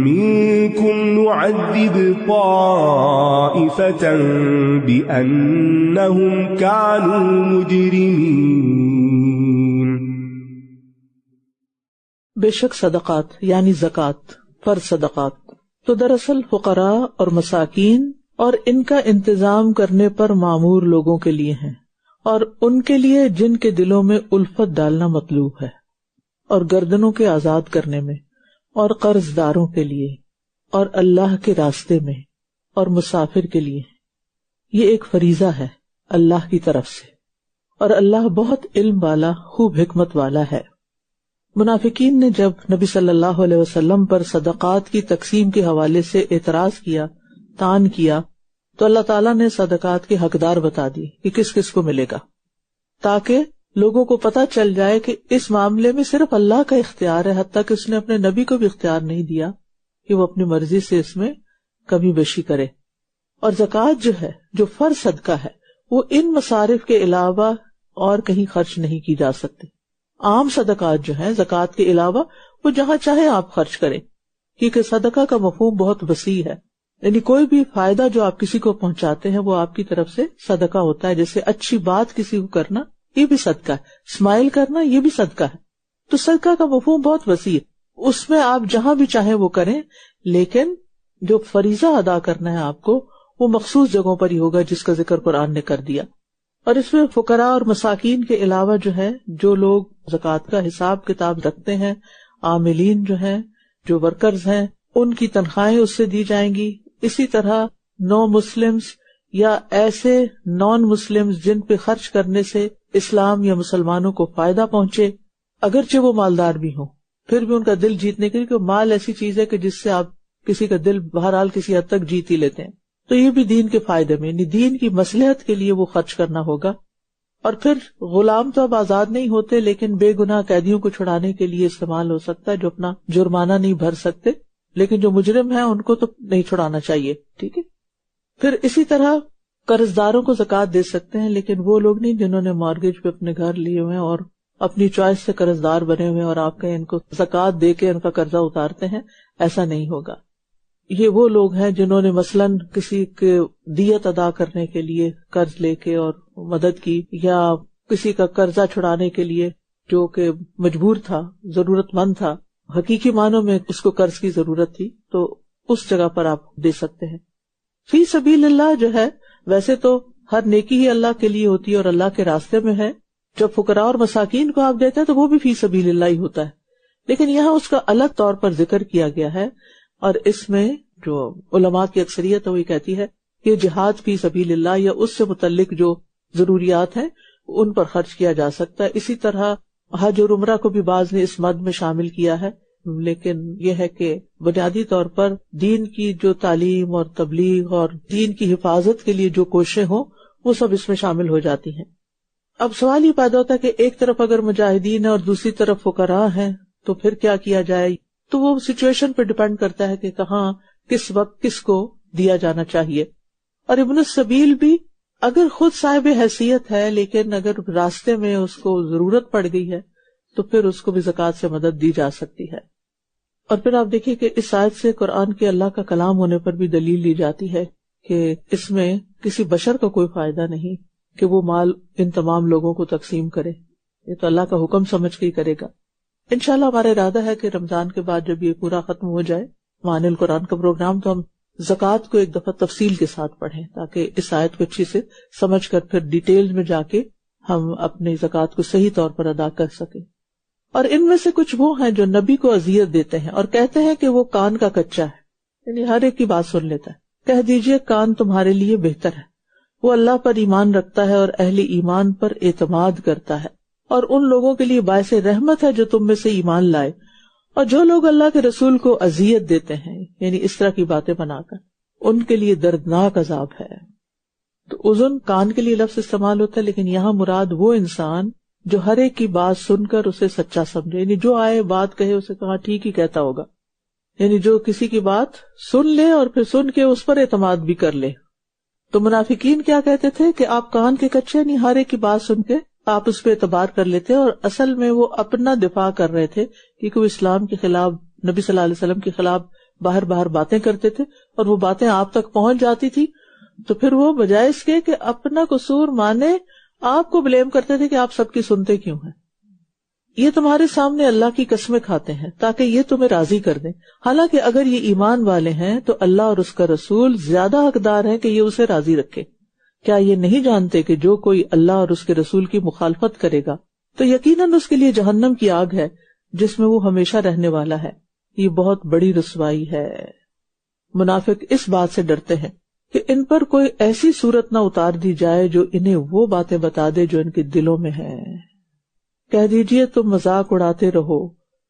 منكم نعذب طائفة بأنهم كانوا مجرمين. بے شک صدقات یعنی زکوٰۃ، فرض صدقات تو دراصل فقراء اور مساکین اور ان کا انتظام کرنے پر معمور لوگوں کے لیے ہیں، اور ان کے لیے جن کے دلوں میں الفت ڈالنا مطلوب ہے، اور گردنوں کے آزاد کرنے میں، اور قرض داروں کے لیے، اور اللہ کے راستے میں، اور مسافر کے لیے. یہ ایک فریضہ ہے اللہ کی طرف سے، اور اللہ بہت علم والا، خوب حکمت والا ہے. منافقین نے جب نبی صلی اللہ علیہ وسلم پر صدقات کی تقسیم کے حوالے سے اعتراض کیا، طعن کیا، تو اللہ تعالیٰ نے صدقات کے حقدار بتا دی کہ کس کس کو ملے گا، تاکہ لوگوں کو پتہ چل جائے کہ اس معاملے میں صرف اللہ کا اختیار ہے، حتیٰ کہ اس نے اپنے نبی کو بھی اختیار نہیں دیا کہ وہ اپنی مرضی سے اس میں کمی بیشی کرے. اور زکوٰۃ جو ہے، جو فرض صدقہ ہے، وہ ان مصارف کے علاوہ اور کہیں خرچ نہیں کی جا سکتی. عام صدقات جو ہیں زکوٰۃ کے علاوہ وہ جہاں چاہے آپ خرچ کریں، کیونکہ صدقہ کا مفہوم بہت وسیع ہے. یعنی کوئی بھی فائدہ جو آپ کسی کو پہنچاتے ہیں وہ آپ کی طرف سے صدقہ ہوتا ہے. جیسے اچھی بات کسی کو کرنا یہ بھی صدقہ ہے، اسمائل کرنا یہ بھی صدقہ ہے. تو صدقہ کا مفہوم بہت وسیع ہے، اس میں آپ جہاں بھی چاہیں وہ کریں، لیکن جو فریضہ ادا کرنا ہے آپ کو وہ مخصوص جگہوں پر ہی ہوگا جس کا ذکر قرآن نے کر دیا. اور اس میں فقراء اور مساکین کے علاوہ جو ہے، جو لوگ زکوٰۃ کا حساب کتاب رکھتے ہیں، عاملین جو ہیں، جو ورکرز ہیں، ان کی تنخواہیں اس سے دی جائیں گی. اسی طرح نو مسلمز یا ایسے نان مسلمز جن پہ خرچ کرنے سے اسلام یا مسلمانوں کو فائدہ پہنچے، اگرچہ وہ مالدار بھی ہوں، پھر بھی ان کا دل جیتنے کے لیے، کہ مال ایسی چیز ہے کہ جس سے آپ کسی کا دل بہرحال کسی حد تک جیت ہی لیتے ہیں. تو یہ بھی دین کے فائدے میں، یعنی دین کی مصلحت کے لیے وہ خرچ کرنا ہوگا. اور پھر غلام تو اب آزاد نہیں ہوتے، لیکن بے گناہ قیدیوں کو چھڑانے کے لیے استعمال ہو سکتا ہے، جو اپنا جرمانہ نہیں بھر سکتے، لیکن جو مجرم ہیں ان کو تو نہیں چھڑانا چاہیے. ٹھیک ہے. پھر اسی طرح قرض داروں کو زکوٰۃ دے سکتے ہیں، لیکن وہ لوگ نہیں جنہوں نے مارگیج پہ اپنے گھر لیے ہوئے ہیں اور اپنی چوائس سے قرض دار بنے ہوئے ہیں اور آپ کہیں ان کو زکوٰۃ دے کے ان کا قرضہ اتارتے ہیں، ایسا نہیں ہوگا. یہ وہ لوگ ہیں جنہوں نے مثلاً کسی کے دیت ادا کرنے کے لیے قرض لے کے اور مدد کی، یا کسی کا قرضہ چھڑانے کے لیے جو کہ مجبور تھا، ضرورت مند تھا، حقیقی معنوں میں اس کو قرض کی ضرورت تھی، تو اس جگہ پر آپ دے سکتے ہیں. فی سبیل اللہ جو ہے، ویسے تو ہر نیکی ہی اللہ کے لیے ہوتی ہے اور اللہ کے راستے میں ہے. جب فقراء اور مساکین کو آپ دیتے ہیں تو وہ بھی فی سبیل اللہ ہی ہوتا ہے، لیکن یہاں اس کا الگ طور پر ذکر کیا گیا ہے. اور اس میں جو علماء کی اکثریت ہے وہ یہ کہتی ہے کہ جہاد فی سبیل اللہ یا اس سے متعلق جو ضروریات ہیں ان پر خرچ کیا جا سکتا ہے. اسی طرح حج اور عمرہ کو بھی بعض نے اس مد میں شامل کیا ہے، لیکن یہ ہے کہ بنیادی طور پر دین کی جو تعلیم اور تبلیغ اور دین کی حفاظت کے لیے جو کوششیں ہوں وہ سب اس میں شامل ہو جاتی ہیں۔ اب سوال یہ پیدا ہوتا ہے کہ ایک طرف اگر مجاہدین ہیں اور دوسری طرف فقراء ہیں تو پھر کیا کیا جائے؟ تو وہ سچویشن پہ ڈیپینڈ کرتا ہے کہ کہاں کس وقت کس کو دیا جانا چاہیے۔ اور ابن السبیل بھی اگر خود صاحب حیثیت ہے لیکن اگر راستے میں اس کو ضرورت پڑ گئی ہے تو پھر اس کو بھی زکوٰۃ سے مدد دی جا سکتی ہے۔ اور پھر آپ دیکھیں کہ اس آیت سے قرآن کے اللہ کا کلام ہونے پر بھی دلیل لی جاتی ہے کہ اس میں کسی بشر کا کوئی فائدہ نہیں کہ وہ مال ان تمام لوگوں کو تقسیم کرے، یہ تو اللہ کا حکم سمجھ کے ہی کرے گا۔ انشاءاللہ ہمارا ارادہ ہے کہ رمضان کے بعد جب یہ پورا ختم ہو جائے معانی القرآن کا پروگرام، تو ہم زکوٰۃ کو ایک دفعہ تفصیل کے ساتھ پڑھیں تاکہ اس آیت کو اچھی سے سمجھ کر پھر ڈیٹیل میں جا کے ہم اپنی زکوٰۃ کو صحیح طور پر ادا کر سکیں۔ اور ان میں سے کچھ وہ ہیں جو نبی کو اذیت دیتے ہیں اور کہتے ہیں کہ وہ کان کا کچا ہے، یعنی ہر ایک کی بات سن لیتا ہے۔ کہہ دیجئے کان تمہارے لیے بہتر ہے، وہ اللہ پر ایمان رکھتا ہے اور اہل ایمان پر اعتماد کرتا ہے، اور ان لوگوں کے لیے باعث رحمت ہے جو تم میں سے ایمان لائے۔ اور جو لوگ اللہ کے رسول کو اذیت دیتے ہیں یعنی اس طرح کی باتیں بنا کر، ان کے لیے دردناک عذاب ہے۔ تو اذن کان کے لیے لفظ استعمال ہوتا ہے، لیکن یہاں مراد وہ انسان جو ہر ایک کی بات سن کر اسے سچا سمجھے، یعنی جو آئے بات کہے اسے کہاں ٹھیک ہی کہتا ہوگا، یعنی جو کسی کی بات سن لے اور پھر سن کے اس پر اعتماد بھی کر لے۔ تو منافقین کیا کہتے تھے کہ آپ کان کے کچے، یعنی ہر ایک کی بات سن کے آپ اس پہ اعتبار کر لیتے، اور اصل میں وہ اپنا دفاع کر رہے تھے کیونکہ وہ اسلام کے خلاف، نبی صلی اللہ علیہ وسلم کے خلاف باہر باتیں کرتے تھے اور وہ باتیں آپ تک پہنچ جاتی تھی، تو پھر وہ بجائے اس کے کہ اپنا قصور مانے آپ کو بلیم کرتے تھے کہ آپ سب کی سنتے کیوں ہیں، یہ تمہارے سامنے اللہ کی قسمیں کھاتے ہیں تاکہ یہ تمہیں راضی کر دیں، حالانکہ اگر یہ ایمان والے ہیں تو اللہ اور اس کا رسول زیادہ حقدار ہیں کہ یہ اسے راضی رکھے۔ کیا یہ نہیں جانتے کہ جو کوئی اللہ اور اس کے رسول کی مخالفت کرے گا تو یقیناً اس کے لیے جہنم کی آگ ہے جس میں وہ ہمیشہ رہنے والا ہے، یہ بہت بڑی رسوائی ہے۔ منافق اس بات سے ڈرتے ہیں کہ ان پر کوئی ایسی صورت نہ اتار دی جائے جو انہیں وہ باتیں بتا دے جو ان کے دلوں میں ہیں۔ کہہ دیجئے تم مذاق اڑاتے رہو،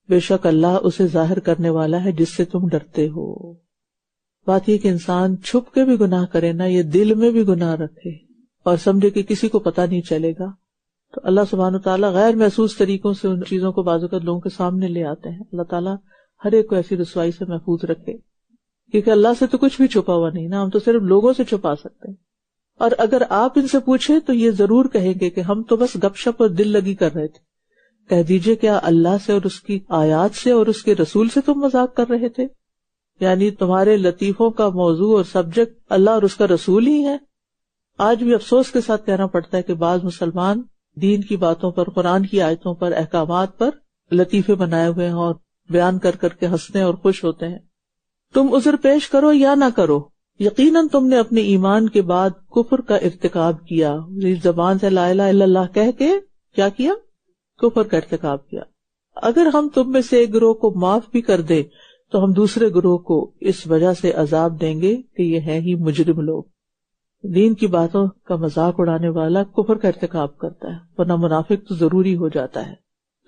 بے شک اللہ اسے ظاہر کرنے والا ہے جس سے تم ڈرتے ہو۔ بات یہ کہ انسان چھپ کے بھی گناہ کرے نا، یہ دل میں بھی گناہ رکھے اور سمجھے کہ کسی کو پتہ نہیں چلے گا، تو اللہ سبحانہ وتعالیٰ غیر محسوس طریقوں سے ان چیزوں کو بعض اوقات لوگوں کے سامنے لے آتے ہیں۔ اللہ تعالیٰ ہر ایک کو ایسی رسوائی سے محفوظ رکھے، کیونکہ اللہ سے تو کچھ بھی چھپا ہوا نہیں نا، ہم تو صرف لوگوں سے چھپا سکتے ہیں۔ اور اگر آپ ان سے پوچھیں تو یہ ضرور کہیں گے کہ ہم تو بس گپ شپ اور دل لگی کر رہے تھے۔ کہہ دیجئے کیا اللہ سے اور اس کی آیات سے اور اس کے رسول سے تم مذاق کر رہے تھے؟ یعنی تمہارے لطیفوں کا موضوع اور سبجیکٹ اللہ اور اس کا رسول ہی ہے۔ آج بھی افسوس کے ساتھ کہنا پڑتا ہے کہ بعض مسلمان دین کی باتوں پر، قرآن کی آیتوں پر، احکامات پر لطیفے بنائے ہوئے ہیں اور بیان کر کر کے ہنستے اور خوش ہوتے ہیں۔ تم عذر پیش کرو یا نہ کرو، یقیناً تم نے اپنے ایمان کے بعد کفر کا ارتکاب کیا، زبان سے لا الہ الا اللہ کہہ کے کیا کیا؟ کفر کا ارتکاب کیا۔ اگر ہم تم میں سے ایک گروہ کو معاف بھی کر دے تو ہم دوسرے گروہ کو اس وجہ سے عذاب دیں گے کہ یہ ہیں ہی مجرم لوگ۔ دین کی باتوں کا مذاق اڑانے والا کفر کا ارتکاب کرتا ہے، ورنہ منافق تو ضروری ہو جاتا ہے۔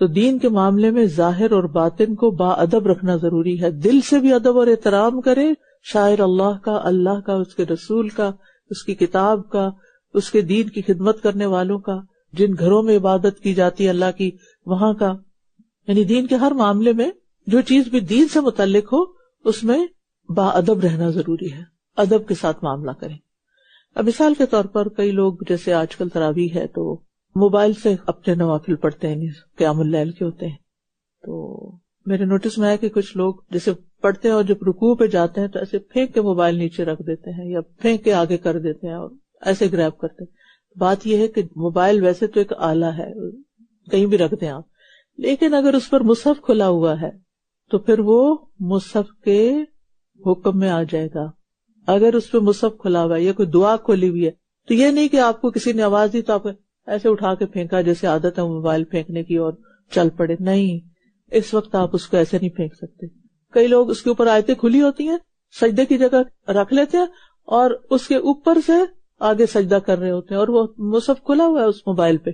تو دین کے معاملے میں ظاہر اور باطن کو با ادب رکھنا ضروری ہے، دل سے بھی ادب اور احترام کرے شاعر اللہ کا، اس کے رسول کا، اس کی کتاب کا، اس کے دین کی خدمت کرنے والوں کا، جن گھروں میں عبادت کی جاتی ہے اللہ کی وہاں کا، یعنی دین کے ہر معاملے میں جو چیز بھی دین سے متعلق ہو اس میں با ادب رہنا ضروری ہے، ادب کے ساتھ معاملہ کریں۔ اب مثال کے طور پر کئی لوگ جیسے آج کل تراویح ہے تو موبائل سے اپنے نوافل پڑھتے ہیں، قیام اللیل کے ہوتے ہیں، تو میرے نوٹس میں ہے کہ کچھ لوگ جیسے پڑھتے ہیں اور جب رکوع پہ جاتے ہیں تو ایسے پھینک کے موبائل نیچے رکھ دیتے ہیں یا پھینک کے آگے کر دیتے ہیں اور ایسے گریب کرتے ہیں۔ بات یہ ہے کہ موبائل ویسے تو ایک آلہ ہے، کہیں بھی رکھ دیں آپ، لیکن اگر اس پر مصحف کھلا ہوا ہے تو پھر وہ مصحف کے حکم میں آ جائے گا۔ اگر اس پہ مصحف کھلا ہوا ہے یا کوئی دعا کھلی ہوئی ہے تو یہ نہیں کہ آپ کو کسی نے آواز دی تو آپ ایسے اٹھا کے پھینکا جیسے عادت ہے موبائل پھینکنے کی اور چل پڑے، نہیں، اس وقت آپ اس کو ایسے نہیں پھینک سکتے۔ کئی لوگ اس کے اوپر آیتیں کھلی ہوتی ہیں، سجدے کی جگہ رکھ لیتے ہیں اور اس کے اوپر سے آگے سجدہ کر رہے ہوتے ہیں اور وہ مصحف کھلا ہوا ہے اس موبائل پہ،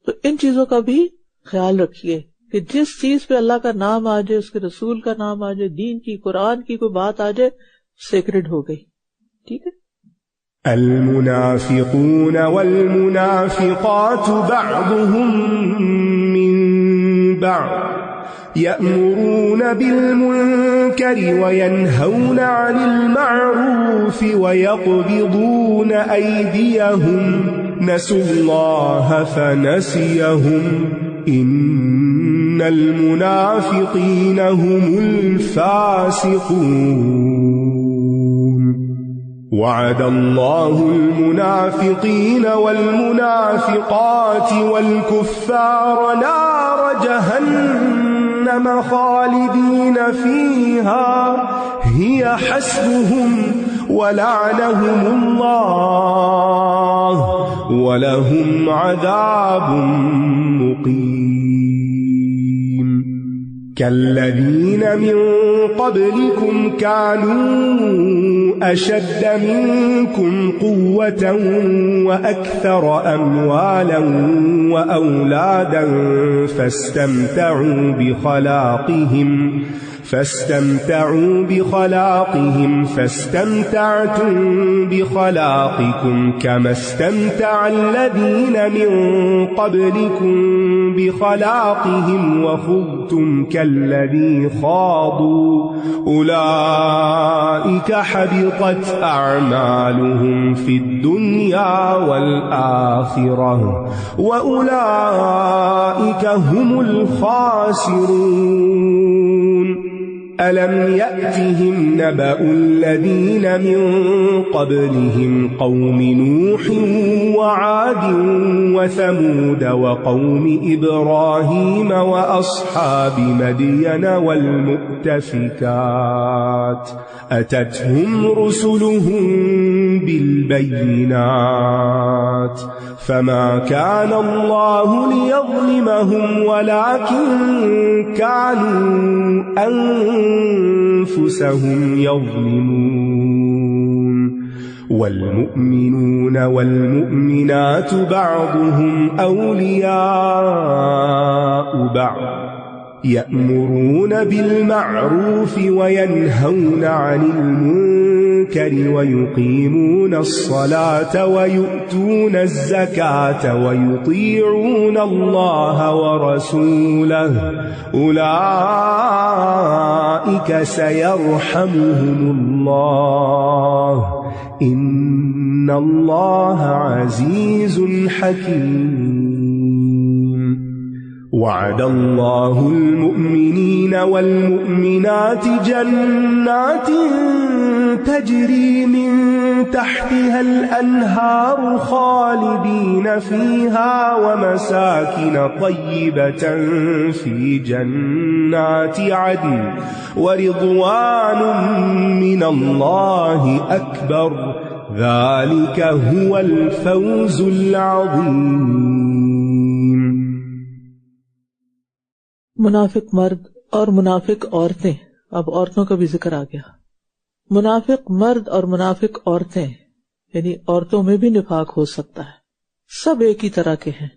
تو ان چیزوں کا بھی خیال رکھیے کہ جس چیز پہ اللہ کا نام آ جائے، اس کے رسول کا نام آ جائے، دین کی قرآن کی کوئی بات آ جائے، سیکرڈ ہو گئی. ٹھیک ہے. المنافقون والمنافقات بعضهم من بعض يأمرون بالمنكر وينهون عن المعروف ويقبضون أيديهم نسوا الله فنسيهم إن المنافقين هم الفاسقون وعد الله المنافقين والمنافقات والكفار نار جهنم خالدين فيها هي حسبهم ولعنهم الله ولهم عذاب مقيم كالذين من قبلكم كانوا أشد منكم قوة وأكثر أموالا وأولادا فاستمتعوا بخلاقهم فاستمتعتم بخلاقكم كما استمتع الذين من قبلكم بخلاقهم وخضتم كالذي خاضوا أولئك حبطت أعمالهم في الدنيا والآخرة وأولئك هم الخاسرون ألم يأتهم نبأ الذين من قبلهم قوم نوح وعاد وثمود وقوم إبراهيم وأصحاب مدين والمؤتفكات أتتهم رسلهم بالبينات فما كان الله ليظلمهم ولكن كانوا أنفسهم يظلمون والمؤمنون والمؤمنات بعضهم أولياء بعض يأمرون بالمعروف وينهون عن المنكر ويقيمون الصلاة ويؤتون الزكاة ويطيعون الله ورسوله أولئك سيرحمهم الله إن الله عزيز حكيم وعد الله المؤمنين والمؤمنات جنات تجري من تحتها الأنهار خالدين فيها ومساكن طيبة في جنات عدن ورضوان من الله أكبر ذلك هو الفوز العظيم. منافق مرد اور منافق عورتیں. اب عورتوں کا بھی ذکر آ گیا. منافق مرد اور منافق عورتیں یعنی عورتوں میں بھی نفاق ہو سکتا ہے. سب ایک ہی طرح کے ہیں.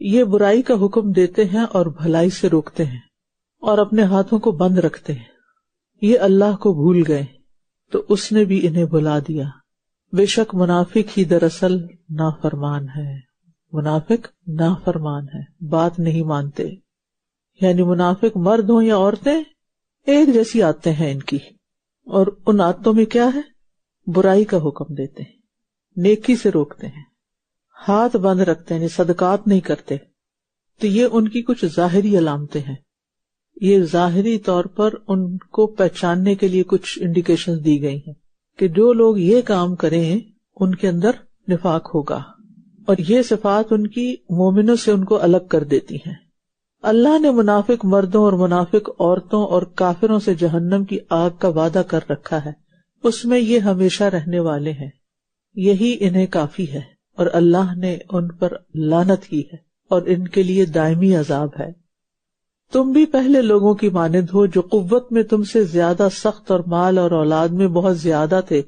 یہ برائی کا حکم دیتے ہیں اور بھلائی سے روکتے ہیں اور اپنے ہاتھوں کو بند رکھتے ہیں. یہ اللہ کو بھول گئے تو اس نے بھی انہیں بھلا دیا. بے شک منافق ہی دراصل نافرمان ہے. منافق نافرمان ہے، بات نہیں مانتے. یعنی منافق مرد ہوں یا عورتیں ایک جیسی عادتیں ہیں ان کی، اور ان عادتوں میں کیا ہے؟ برائی کا حکم دیتے ہیں، نیکی سے روکتے ہیں، ہاتھ بند رکھتے ہیں، صدقات نہیں کرتے. تو یہ ان کی کچھ ظاہری علامتیں ہیں. یہ ظاہری طور پر ان کو پہچاننے کے لیے کچھ انڈیکیشنز دی گئی ہیں کہ جو لوگ یہ کام کریں ان کے اندر نفاق ہوگا، اور یہ صفات ان کی مومنوں سے ان کو الگ کر دیتی ہیں. اللہ نے منافق مردوں اور منافق عورتوں اور کافروں سے جہنم کی آگ کا وعدہ کر رکھا ہے. اس میں یہ ہمیشہ رہنے والے ہیں، یہی انہیں کافی ہے، اور اللہ نے ان پر لعنت کی ہے اور ان کے لیے دائمی عذاب ہے. تم بھی پہلے لوگوں کی مانند ہو جو قوت میں تم سے زیادہ سخت اور مال اور اولاد میں بہت زیادہ تھے،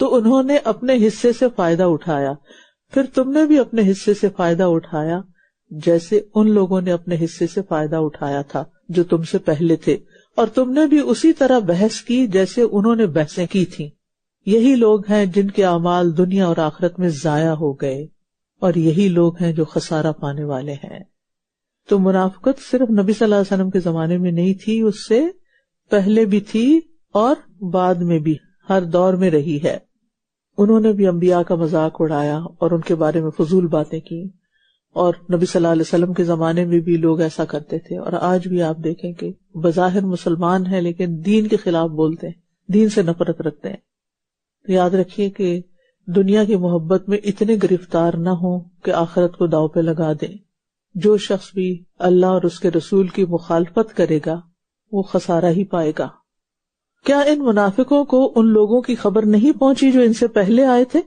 تو انہوں نے اپنے حصے سے فائدہ اٹھایا، پھر تم نے بھی اپنے حصے سے فائدہ اٹھایا. جیسے ان لوگوں نے اپنے حصے سے فائدہ اٹھایا تھا جو تم سے پہلے تھے، اور تم نے بھی اسی طرح بحث کی جیسے انہوں نے بحثیں کی تھیں۔ یہی لوگ ہیں جن کے اعمال دنیا اور آخرت میں ضائع ہو گئے، اور یہی لوگ ہیں جو خسارہ پانے والے ہیں۔ تو منافقت صرف نبی صلی اللہ علیہ وسلم کے زمانے میں نہیں تھی، اس سے پہلے بھی تھی اور بعد میں بھی ہر دور میں رہی ہے۔ انہوں نے بھی انبیاء کا مذاق اڑایا اور ان کے بارے میں فضول باتیں کی، اور نبی صلی اللہ علیہ وسلم کے زمانے میں بھی لوگ ایسا کرتے تھے، اور آج بھی آپ دیکھیں کہ بظاہر مسلمان ہیں لیکن دین کے خلاف بولتے ہیں، دین سے نفرت رکھتے ہیں۔ تو یاد رکھیے کہ دنیا کی محبت میں اتنے گرفتار نہ ہوں کہ آخرت کو داؤ پہ لگا دیں۔ جو شخص بھی اللہ اور اس کے رسول کی مخالفت کرے گا وہ خسارہ ہی پائے گا۔ کیا ان منافقوں کو ان لوگوں کی خبر نہیں پہنچی جو ان سے پہلے آئے تھے؟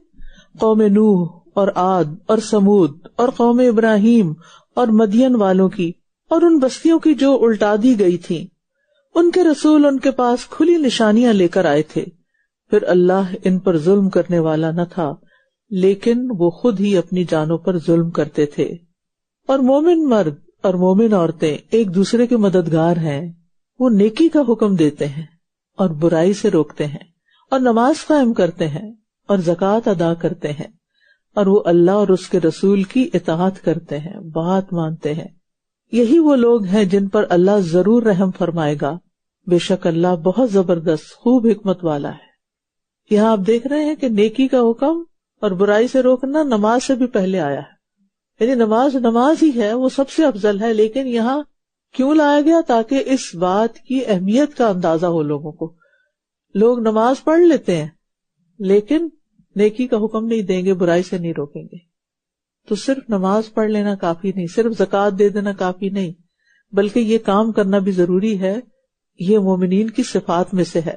قوم نوح اور عاد اور سمود اور قوم ابراہیم اور مدین والوں کی، اور ان بستیوں کی جو الٹا دی گئی تھیں۔ ان کے رسول ان کے پاس کھلی نشانیاں لے کر آئے تھے، پھر اللہ ان پر ظلم کرنے والا نہ تھا، لیکن وہ خود ہی اپنی جانوں پر ظلم کرتے تھے۔ اور مومن مرد اور مومن عورتیں ایک دوسرے کے مددگار ہیں، وہ نیکی کا حکم دیتے ہیں اور برائی سے روکتے ہیں، اور نماز قائم کرتے ہیں اور زکوٰۃ ادا کرتے ہیں، اور وہ اللہ اور اس کے رسول کی اطاعت کرتے ہیں، بات مانتے ہیں۔ یہی وہ لوگ ہیں جن پر اللہ ضرور رحم فرمائے گا، بے شک اللہ بہت زبردست خوب حکمت والا ہے۔ یہاں آپ دیکھ رہے ہیں کہ نیکی کا حکم اور برائی سے روکنا نماز سے بھی پہلے آیا ہے، یعنی نماز ہی ہے، وہ سب سے افضل ہے، لیکن یہاں کیوں لایا گیا؟ تاکہ اس بات کی اہمیت کا اندازہ ہو لوگوں کو۔ لوگ نماز پڑھ لیتے ہیں لیکن نیکی کا حکم نہیں دیں گے، برائی سے نہیں روکیں گے۔ تو صرف نماز پڑھ لینا کافی نہیں، صرف زکوٰۃ دے دینا کافی نہیں، بلکہ یہ کام کرنا بھی ضروری ہے۔ یہ مومنین کی صفات میں سے ہے۔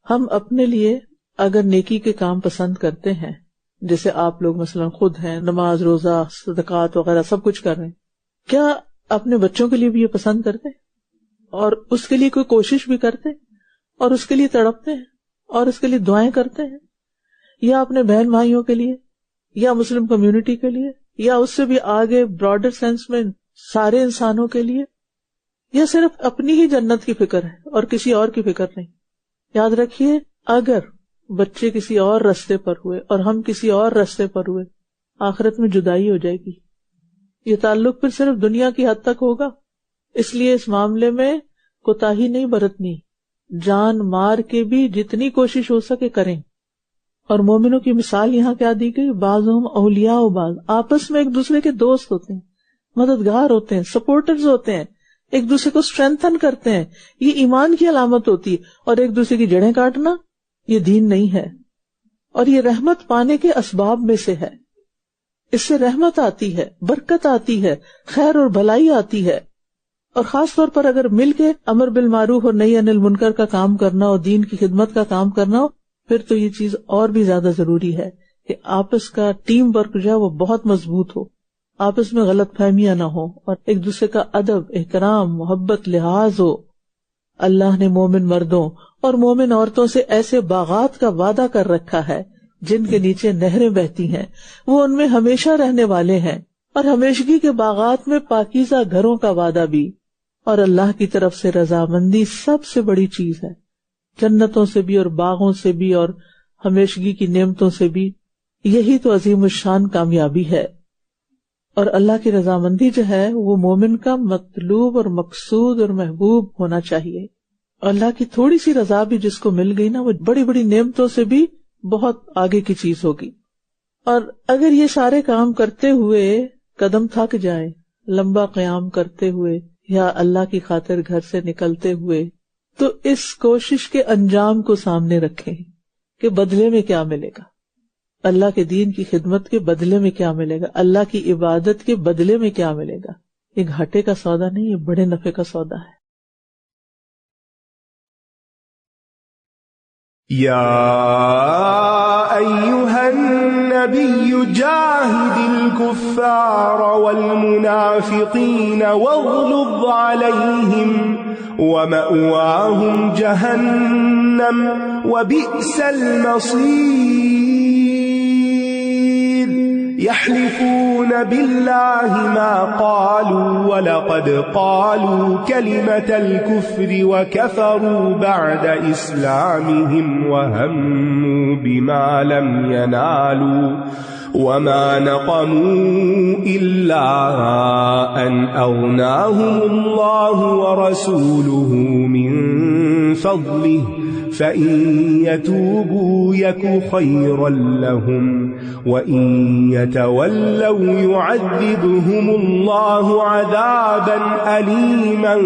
ہم اپنے لیے اگر نیکی کے کام پسند کرتے ہیں، جیسے آپ لوگ مثلا خود ہیں، نماز روزہ صدقات وغیرہ سب کچھ کر رہے ہیں، کیا اپنے بچوں کے لیے بھی یہ پسند کرتے ہیں اور اس کے لیے کوئی کوشش بھی کرتے ہیں اور اس کے لیے تڑپتے ہیں اور اس کے لیے دعائیں کرتے ہیں؟ یا اپنے بہن بھائیوں کے لیے یا مسلم کمیونٹی کے لیے یا اس سے بھی آگے براڈر سینس میں سارے انسانوں کے لیے، یا صرف اپنی ہی جنت کی فکر ہے اور کسی اور کی فکر نہیں؟ یاد رکھیے، اگر بچے کسی اور راستے پر ہوئے اور ہم کسی اور راستے پر ہوئے، آخرت میں جدائی ہو جائے گی۔ یہ تعلق پھر صرف دنیا کی حد تک ہوگا، اس لیے اس معاملے میں کوتاہی نہیں برتنی، جان مار کے بھی جتنی کوشش ہو سکے کریں۔ اور مومنوں کی مثال یہاں کیا دی گئی؟ بعضهم اولیاء و بعض، آپس میں ایک دوسرے کے دوست ہوتے ہیں، مددگار ہوتے ہیں، سپورٹرز ہوتے ہیں، ایک دوسرے کو اسٹرینتھن کرتے ہیں۔ یہ ایمان کی علامت ہوتی ہے، اور ایک دوسرے کی جڑیں کاٹنا یہ دین نہیں ہے، اور یہ رحمت پانے کے اسباب میں سے ہے۔ اس سے رحمت آتی ہے، برکت آتی ہے، خیر اور بھلائی آتی ہے۔ اور خاص طور پر اگر مل کے امر بالمعروف اور نہی عن المنکر کا کام کرنا اور دین کی خدمت کا کام کرنا ہو، پھر تو یہ چیز اور بھی زیادہ ضروری ہے کہ آپس کا ٹیم ورک جو ہے وہ بہت مضبوط ہو، آپس میں غلط فہمیاں نہ ہو، اور ایک دوسرے کا ادب، احترام، محبت، لحاظ ہو۔ اللہ نے مومن مردوں اور مومن عورتوں سے ایسے باغات کا وعدہ کر رکھا ہے جن کے نیچے نہریں بہتی ہیں، وہ ان میں ہمیشہ رہنے والے ہیں، اور ہمیشگی کے باغات میں پاکیزہ گھروں کا وعدہ بھی۔ اور اللہ کی طرف سے رضامندی سب سے بڑی چیز ہے، جنتوں سے بھی اور باغوں سے بھی اور ہمیشگی کی نعمتوں سے بھی۔ یہی تو عظیم الشان کامیابی ہے۔ اور اللہ کی رضامندی جو ہے وہ مومن کا مطلوب اور مقصود اور محبوب ہونا چاہیے۔ اللہ کی تھوڑی سی رضا بھی جس کو مل گئی نا، وہ بڑی بڑی نعمتوں سے بھی بہت آگے کی چیز ہوگی۔ اور اگر یہ سارے کام کرتے ہوئے قدم تھک جائیں، لمبا قیام کرتے ہوئے یا اللہ کی خاطر گھر سے نکلتے ہوئے، تو اس کوشش کے انجام کو سامنے رکھیں کہ بدلے میں کیا ملے گا، اللہ کے دین کی خدمت کے بدلے میں کیا ملے گا، اللہ کی عبادت کے بدلے میں کیا ملے گا۔ یہ گھاٹے کا سودا نہیں، یہ بڑے نفع کا سودا ہے۔ یا ایھا النبی جاہد الکفار والمنافقین واغلظ علیہم ومأواہم جہنم وبئس المصیر۔ يحلفون بالله ما قالوا ولقد قالوا كلمة الكفر وكفروا بعد إسلامهم وهموا بما لم ينالوا وما نقموا إلا أن أغناهم الله ورسوله من فضله فإن يتوبوا يك خيرا لهم وإن يتولوا يعذبهم الله عذابا أليما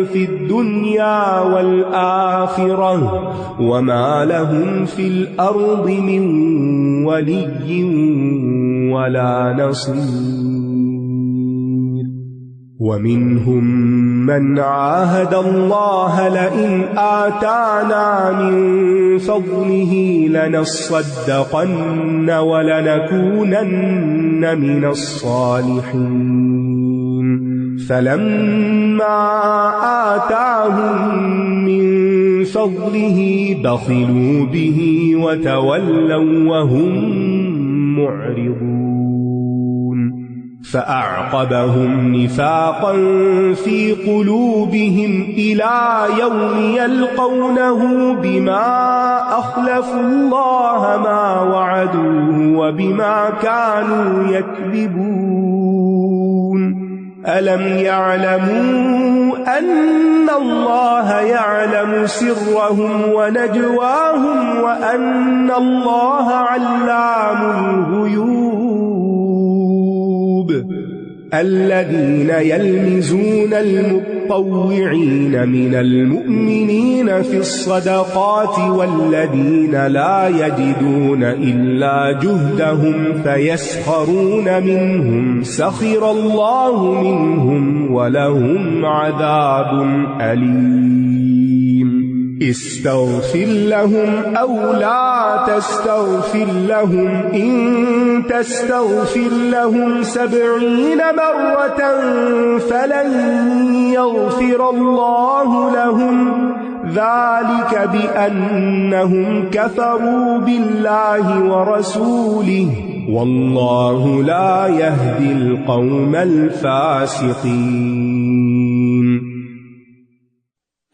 في الدنيا والآخرة وما لهم في الأرض من ولي ولا نصير ومنهم من عاهد الله لئن آتانا من فضله لنصدقن ولنكونن من الصالحين فلما آتاهم من فضله بخلوا به وتولوا وهم معرضون فأعقبهم نفاقا في قلوبهم إلى يوم يلقونه بما أخلفوا الله ما وعدوه وبما كانوا يكذبون ألم يعلموا أن الله يعلم سرهم ونجواهم وأن الله علام الغيوب الذين يلمزون المطوعين من المؤمنين في الصدقات والذين لا يجدون إلا جهدهم فيسخرون منهم سخر الله منهم ولهم عذاب أليم استغفر لهم أو لا تستغفر لهم إن تستغفر لهم 70 مرة فلن يغفر الله لهم ذلك بأنهم كفروا بالله ورسوله والله لا يهدي القوم الفاسقين.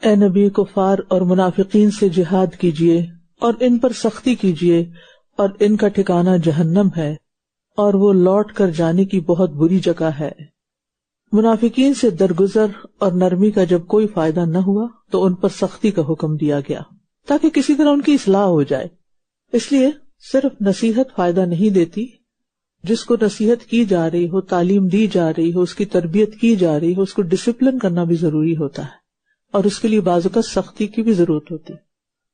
اے نبی، کفار اور منافقین سے جہاد کیجیے اور ان پر سختی کیجیے اور ان کا ٹھکانہ جہنم ہے اور وہ لوٹ کر جانے کی بہت بری جگہ ہے. منافقین سے درگزر اور نرمی کا جب کوئی فائدہ نہ ہوا تو ان پر سختی کا حکم دیا گیا تاکہ کسی طرح ان کی اصلاح ہو جائے. اس لیے صرف نصیحت فائدہ نہیں دیتی، جس کو نصیحت کی جا رہی ہو، تعلیم دی جا رہی ہو، اس کی تربیت کی جا رہی ہو، اس کو ڈسپلن کرنا بھی ضروری ہوتا ہے اور اس کے لیے بعض اوقات سختی کی بھی ضرورت ہوتی.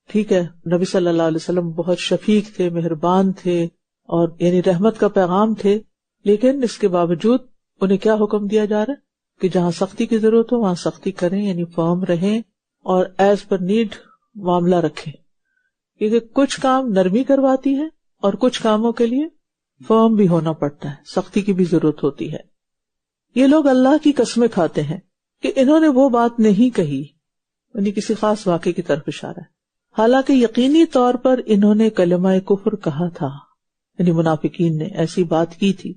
ٹھیک ہے، نبی صلی اللہ علیہ وسلم بہت شفیق تھے، مہربان تھے اور یعنی رحمت کا پیغام تھے، لیکن اس کے باوجود انہیں کیا حکم دیا جا رہا ہے کہ جہاں سختی کی ضرورت ہو وہاں سختی کریں، یعنی فرم رہیں اور ایز پر نیڈ معاملہ رکھیں، کیونکہ کچھ کام نرمی کرواتی ہے اور کچھ کاموں کے لیے فرم بھی ہونا پڑتا ہے، سختی کی بھی ضرورت ہوتی ہے. یہ لوگ اللہ کی قسمیں کھاتے ہیں کہ انہوں نے وہ بات نہیں کہی، یعنی کسی خاص واقعے کی طرف اشارہ ہے، حالانکہ یقینی طور پر انہوں نے کلمہ کفر کہا تھا، یعنی منافقین نے ایسی بات کی تھی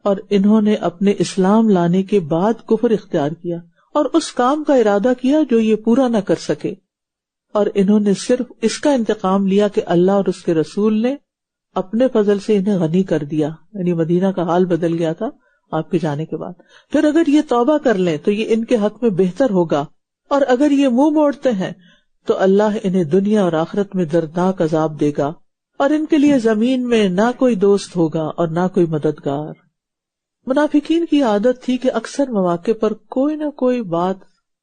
اور انہوں نے اپنے اسلام لانے کے بعد کفر اختیار کیا اور اس کام کا ارادہ کیا جو یہ پورا نہ کر سکے، اور انہوں نے صرف اس کا انتقام لیا کہ اللہ اور اس کے رسول نے اپنے فضل سے انہیں غنی کر دیا، یعنی مدینہ کا حال بدل گیا تھا آپ کے جانے کے بعد. پھر اگر یہ توبہ کر لیں تو یہ ان کے حق میں بہتر ہوگا، اور اگر یہ منہ موڑتے ہیں تو اللہ انہیں دنیا اور آخرت میں دردناک عذاب دے گا اور ان کے لیے زمین میں نہ کوئی دوست ہوگا اور نہ کوئی مددگار. منافقین کی عادت تھی کہ اکثر مواقع پر کوئی نہ کوئی بات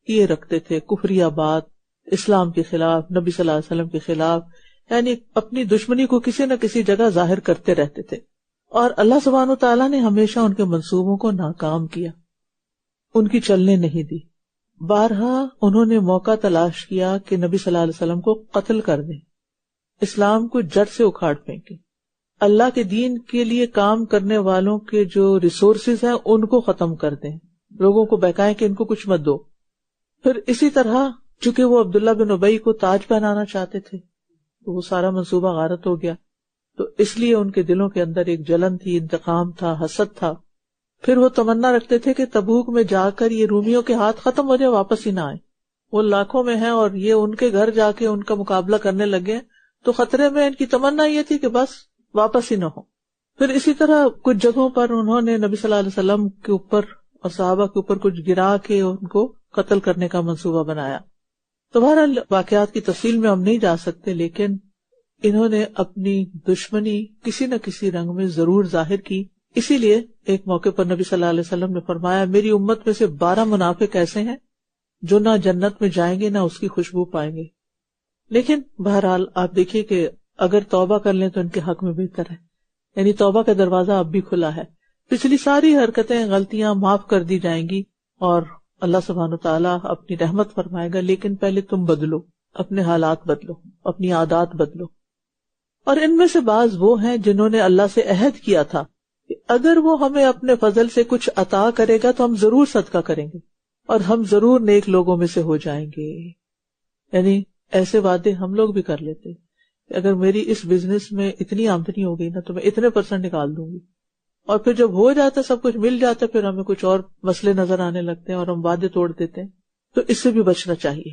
کیے رکھتے تھے، کفریہ بات، اسلام کے خلاف، نبی صلی اللہ علیہ وسلم کے خلاف، یعنی اپنی دشمنی کو کسی نہ کسی جگہ ظاہر کرتے رہتے تھے، اور اللہ سبحانہ وتعالیٰ نے ہمیشہ ان کے منصوبوں کو ناکام کیا، ان کی چلنے نہیں دی. بارہا انہوں نے موقع تلاش کیا کہ نبی صلی اللہ علیہ وسلم کو قتل کر دیں، اسلام کو جڑ سے اکھاڑ پھینکیں، اللہ کے دین کے لیے کام کرنے والوں کے جو ریسورسز ہیں ان کو ختم کر دیں، لوگوں کو بہکائیں کہ ان کو کچھ مت دو. پھر اسی طرح چونکہ وہ عبداللہ بن ابی کو تاج پہنانا چاہتے تھے تو وہ سارا منصوبہ غارت ہو گیا، تو تو اس لیے ان کے دلوں کے اندر ایک جلن تھی، انتقام تھا، حسد تھا. پھر وہ تمنا رکھتے تھے کہ تبوک میں جا کر یہ رومیوں کے ہاتھ ختم ہو جائے، واپس ہی نہ آئے. وہ لاکھوں میں ہیں اور یہ ان کے گھر جا کے ان کا مقابلہ کرنے لگے، تو خطرے میں ان کی تمنا یہ تھی کہ بس واپس ہی نہ ہو. پھر اسی طرح کچھ جگہوں پر انہوں نے نبی صلی اللہ علیہ وسلم کے اوپر اور صحابہ کے اوپر کچھ گرا کے ان کو قتل کرنے کا منصوبہ بنایا. تو بہرحال واقعات کی تفصیل میں ہم نہیں جا سکتے، لیکن انہوں نے اپنی دشمنی کسی نہ کسی رنگ میں ضرور ظاہر کی. اسی لیے ایک موقع پر نبی صلی اللہ علیہ وسلم نے فرمایا، میری امت میں سے 12 منافق ایسے ہیں جو نہ جنت میں جائیں گے نہ اس کی خوشبو پائیں گے. لیکن بہرحال آپ دیکھیے کہ اگر توبہ کر لیں تو ان کے حق میں بہتر ہے، یعنی توبہ کا دروازہ اب بھی کھلا ہے. پچھلی ساری حرکتیں، غلطیاں معاف کر دی جائیں گی اور اللہ سبحانہ وتعالیٰ اپنی رحمت فرمائے گا. لیکن پہلے تم بدلو، اپنے حالات بدلو، اپنی عادات بدلو. اور ان میں سے بعض وہ ہیں جنہوں نے اللہ سے عہد کیا تھا کہ اگر وہ ہمیں اپنے فضل سے کچھ عطا کرے گا تو ہم ضرور صدقہ کریں گے اور ہم ضرور نیک لوگوں میں سے ہو جائیں گے. یعنی ایسے وعدے ہم لوگ بھی کر لیتے کہ اگر میری اس بزنس میں اتنی آمدنی ہو گئی نا تو میں اتنے % نکال دوں گی. اور پھر جب ہو جاتا سب کچھ مل جاتا پھر ہمیں کچھ اور مسئلے نظر آنے لگتے ہیں اور ہم وعدے توڑ دیتے ہیں. تو اس سے بھی بچنا چاہیے،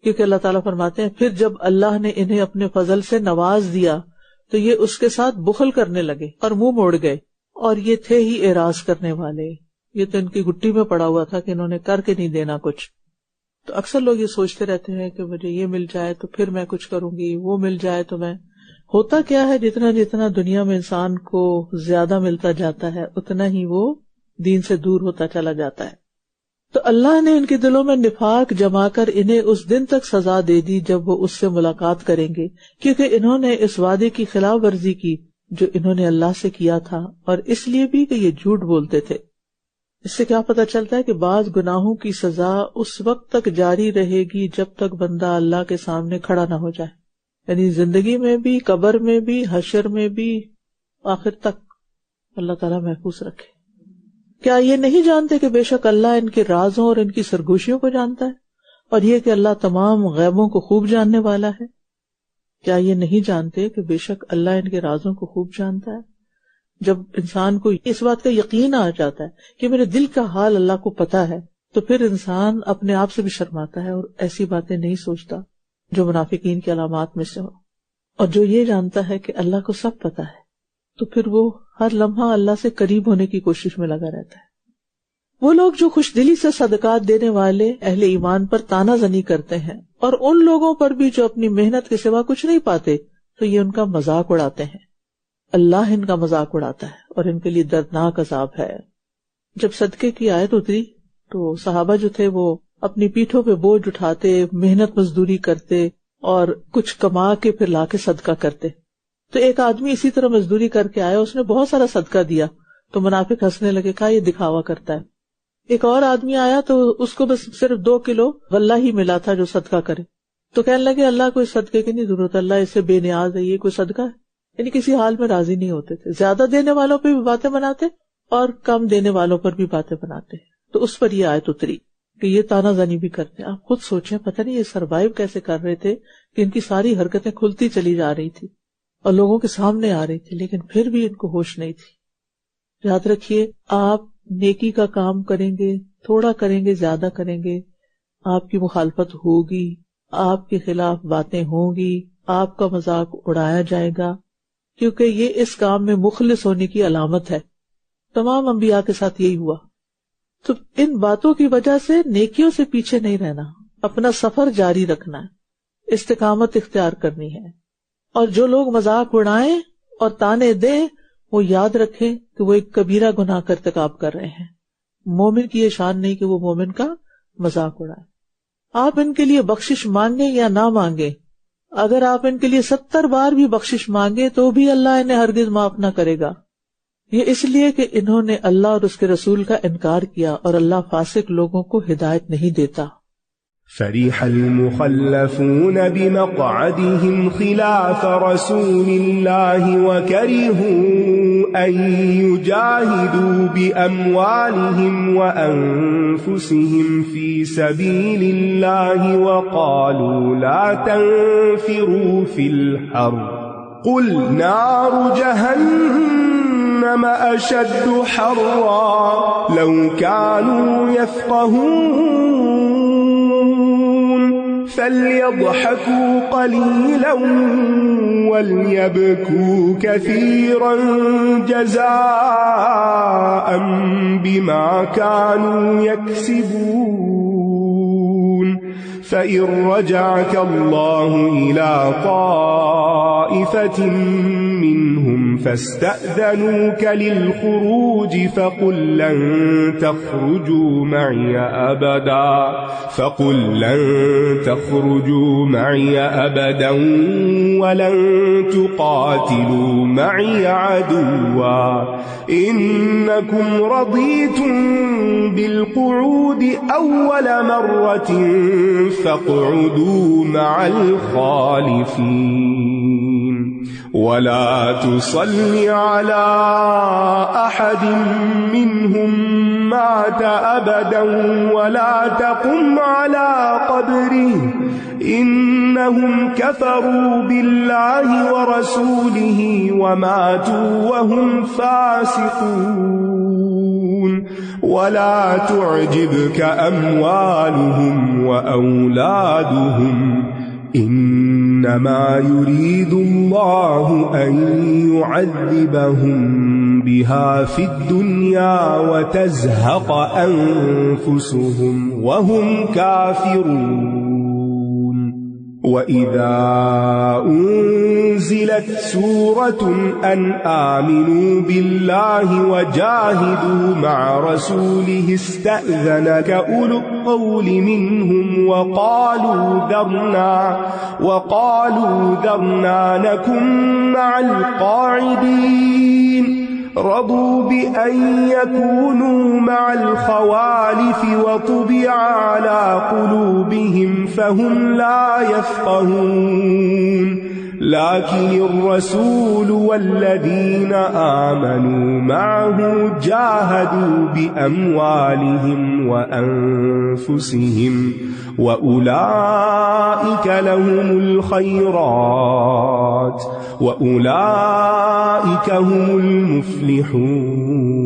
کیونکہ اللہ تعالیٰ فرماتے ہیں پھر جب اللہ نے انہیں اپنے فضل سے نواز دیا تو یہ اس کے ساتھ بخل کرنے لگے اور منہ موڑ گئے، اور یہ تھے ہی اعراض کرنے والے. یہ تو ان کی گٹی میں پڑا ہوا تھا کہ انہوں نے کر کے نہیں دینا کچھ. تو اکثر لوگ یہ سوچتے رہتے ہیں کہ مجھے یہ مل جائے تو پھر میں کچھ کروں گی، وہ مل جائے تو میں. ہوتا کیا ہے، جتنا جتنا دنیا میں انسان کو زیادہ ملتا جاتا ہے اتنا ہی وہ دین سے دور ہوتا چلا جاتا ہے. تو اللہ نے ان کے دلوں میں نفاق جما کر انہیں اس دن تک سزا دے دی جب وہ اس سے ملاقات کریں گے، کیونکہ انہوں نے اس وعدے کی خلاف ورزی کی جو انہوں نے اللہ سے کیا تھا، اور اس لیے بھی کہ یہ جھوٹ بولتے تھے. اس سے کیا پتہ چلتا ہے کہ بعض گناہوں کی سزا اس وقت تک جاری رہے گی جب تک بندہ اللہ کے سامنے کھڑا نہ ہو جائے، یعنی زندگی میں بھی، قبر میں بھی، حشر میں بھی، آخر تک اللہ تعالیٰ محفوظ رکھے. کیا یہ نہیں جانتے کہ بے شک اللہ ان کے رازوں اور ان کی سرگوشیوں کو جانتا ہے، اور یہ کہ اللہ تمام غیبوں کو خوب جاننے والا ہے؟ کیا یہ نہیں جانتے کہ بے شک اللہ ان کے رازوں کو خوب جانتا ہے؟ جب انسان کو اس بات کا یقین آ جاتا ہے کہ میرے دل کا حال اللہ کو پتا ہے، تو پھر انسان اپنے آپ سے بھی شرماتا ہے اور ایسی باتیں نہیں سوچتا جو منافقین کی علامات میں سے ہو. اور جو یہ جانتا ہے کہ اللہ کو سب پتا ہے تو پھر وہ ہر لمحہ اللہ سے قریب ہونے کی کوشش میں لگا رہتا ہے. وہ لوگ جو خوش دلی سے صدقات دینے والے اہل ایمان پر تانا زنی کرتے ہیں اور ان لوگوں پر بھی جو اپنی محنت کے سوا کچھ نہیں پاتے، تو یہ ان کا مذاق اڑاتے ہیں. اللہ ان کا مذاق اڑاتا ہے اور ان کے لیے دردناک عذاب ہے. جب صدقے کی آیت اتری تو صحابہ جو تھے وہ اپنی پیٹھوں پہ بوجھ اٹھاتے، محنت مزدوری کرتے اور کچھ کما کے پھر لا کے صدقہ کرتے. تو ایک آدمی اسی طرح مزدوری کر کے آیا، اس نے بہت سارا صدقہ دیا تو منافق ہنسنے لگے، کہا یہ دکھاوا کرتا ہے. ایک اور آدمی آیا تو اس کو بس صرف 2 کلو غلہ ہی ملا تھا جو صدقہ کرے، تو کہنے لگے اللہ کو اس صدقے کی نہیں ضرورت، اللہ اس سے بے نیاز ہے، یہ کوئی صدقہ ہے. یعنی کسی حال میں راضی نہیں ہوتے تھے، زیادہ دینے والوں پہ بھی باتیں بناتے اور کم دینے والوں پر بھی باتیں بناتے. تو اس پر یہ آیت اتری کہ یہ تانا زنی بھی کرتے. آپ خود سوچیں، پتہ نہیں یہ سروائیو کیسے کر رہے تھے کہ ان کی ساری حرکتیں کھلتی چلی جا رہی تھی اور لوگوں کے سامنے آ رہی تھی، لیکن پھر بھی ان کو ہوش نہیں تھی. یاد رکھیے، آپ نیکی کا کام کریں گے، تھوڑا کریں گے، زیادہ کریں گے، آپ کی مخالفت ہوگی، آپ کے خلاف باتیں ہوں گی، آپ کا مذاق اڑایا جائے گا، کیونکہ یہ اس کام میں مخلص ہونے کی علامت ہے. تمام انبیاء کے ساتھ یہی ہوا. تو ان باتوں کی وجہ سے نیکیوں سے پیچھے نہیں رہنا، اپنا سفر جاری رکھنا ہے، استقامت اختیار کرنی ہے. اور جو لوگ مذاق اڑائیں اور تانے دیں وہ یاد رکھیں کہ وہ ایک کبیرہ گناہ کا ارتکاب کر رہے ہیں. مومن کی یہ شان نہیں کہ وہ مومن کا مذاق اڑائے. آپ ان کے لیے بخشش مانگیں یا نہ مانگیں، اگر آپ ان کے لیے 70 بار بھی بخشش مانگے تو بھی اللہ انہیں ہرگز معاف نہ کرے گا. یہ اس لیے کہ انہوں نے اللہ اور اس کے رسول کا انکار کیا، اور اللہ فاسق لوگوں کو ہدایت نہیں دیتا. فرح المخلفون بمقعدهم خلاف رسول الله وكرهوا أن يجاهدوا بأموالهم وأنفسهم في سبيل الله وقالوا لا تنفروا في الحر قل نار جهنم أشد حرا لو كانوا يفقهون فليضحكوا قليلا وليبكوا كثيرا جزاء بما كانوا يكسبون فإن رجعك الله إلى طائفة منهم فاستأذنوك للخروج فقل لن تخرجوا معي أبدا ولن تقاتلوا معي عدوا إنكم رضيتم بالقعود أول مرة فاقعدوا مع الخالفين ولا تصل على أحد منهم مات أبدا ولا تقم على قبره إنهم كفروا بالله ورسوله وماتوا وهم فاسقون ولا تعجبك أموالهم وأولادهم إنما يريد الله أن يعذبهم بها في الدنيا وتزهق أنفسهم وهم كافرون وإذا أنزلت سورة أن آمنوا بالله وجاهدوا مع رسوله استأذنك أولو القول منهم وقالوا ذرنا نكن مع القاعدين رضوا بأن يكونوا مع الخوالف وطبع على قلوبهم فهم لا يفقهون لكن الرسول والذين آمنوا معه جاهدوا بأموالهم وأنفسهم وأولئك لهم الخيرات وأولئك هم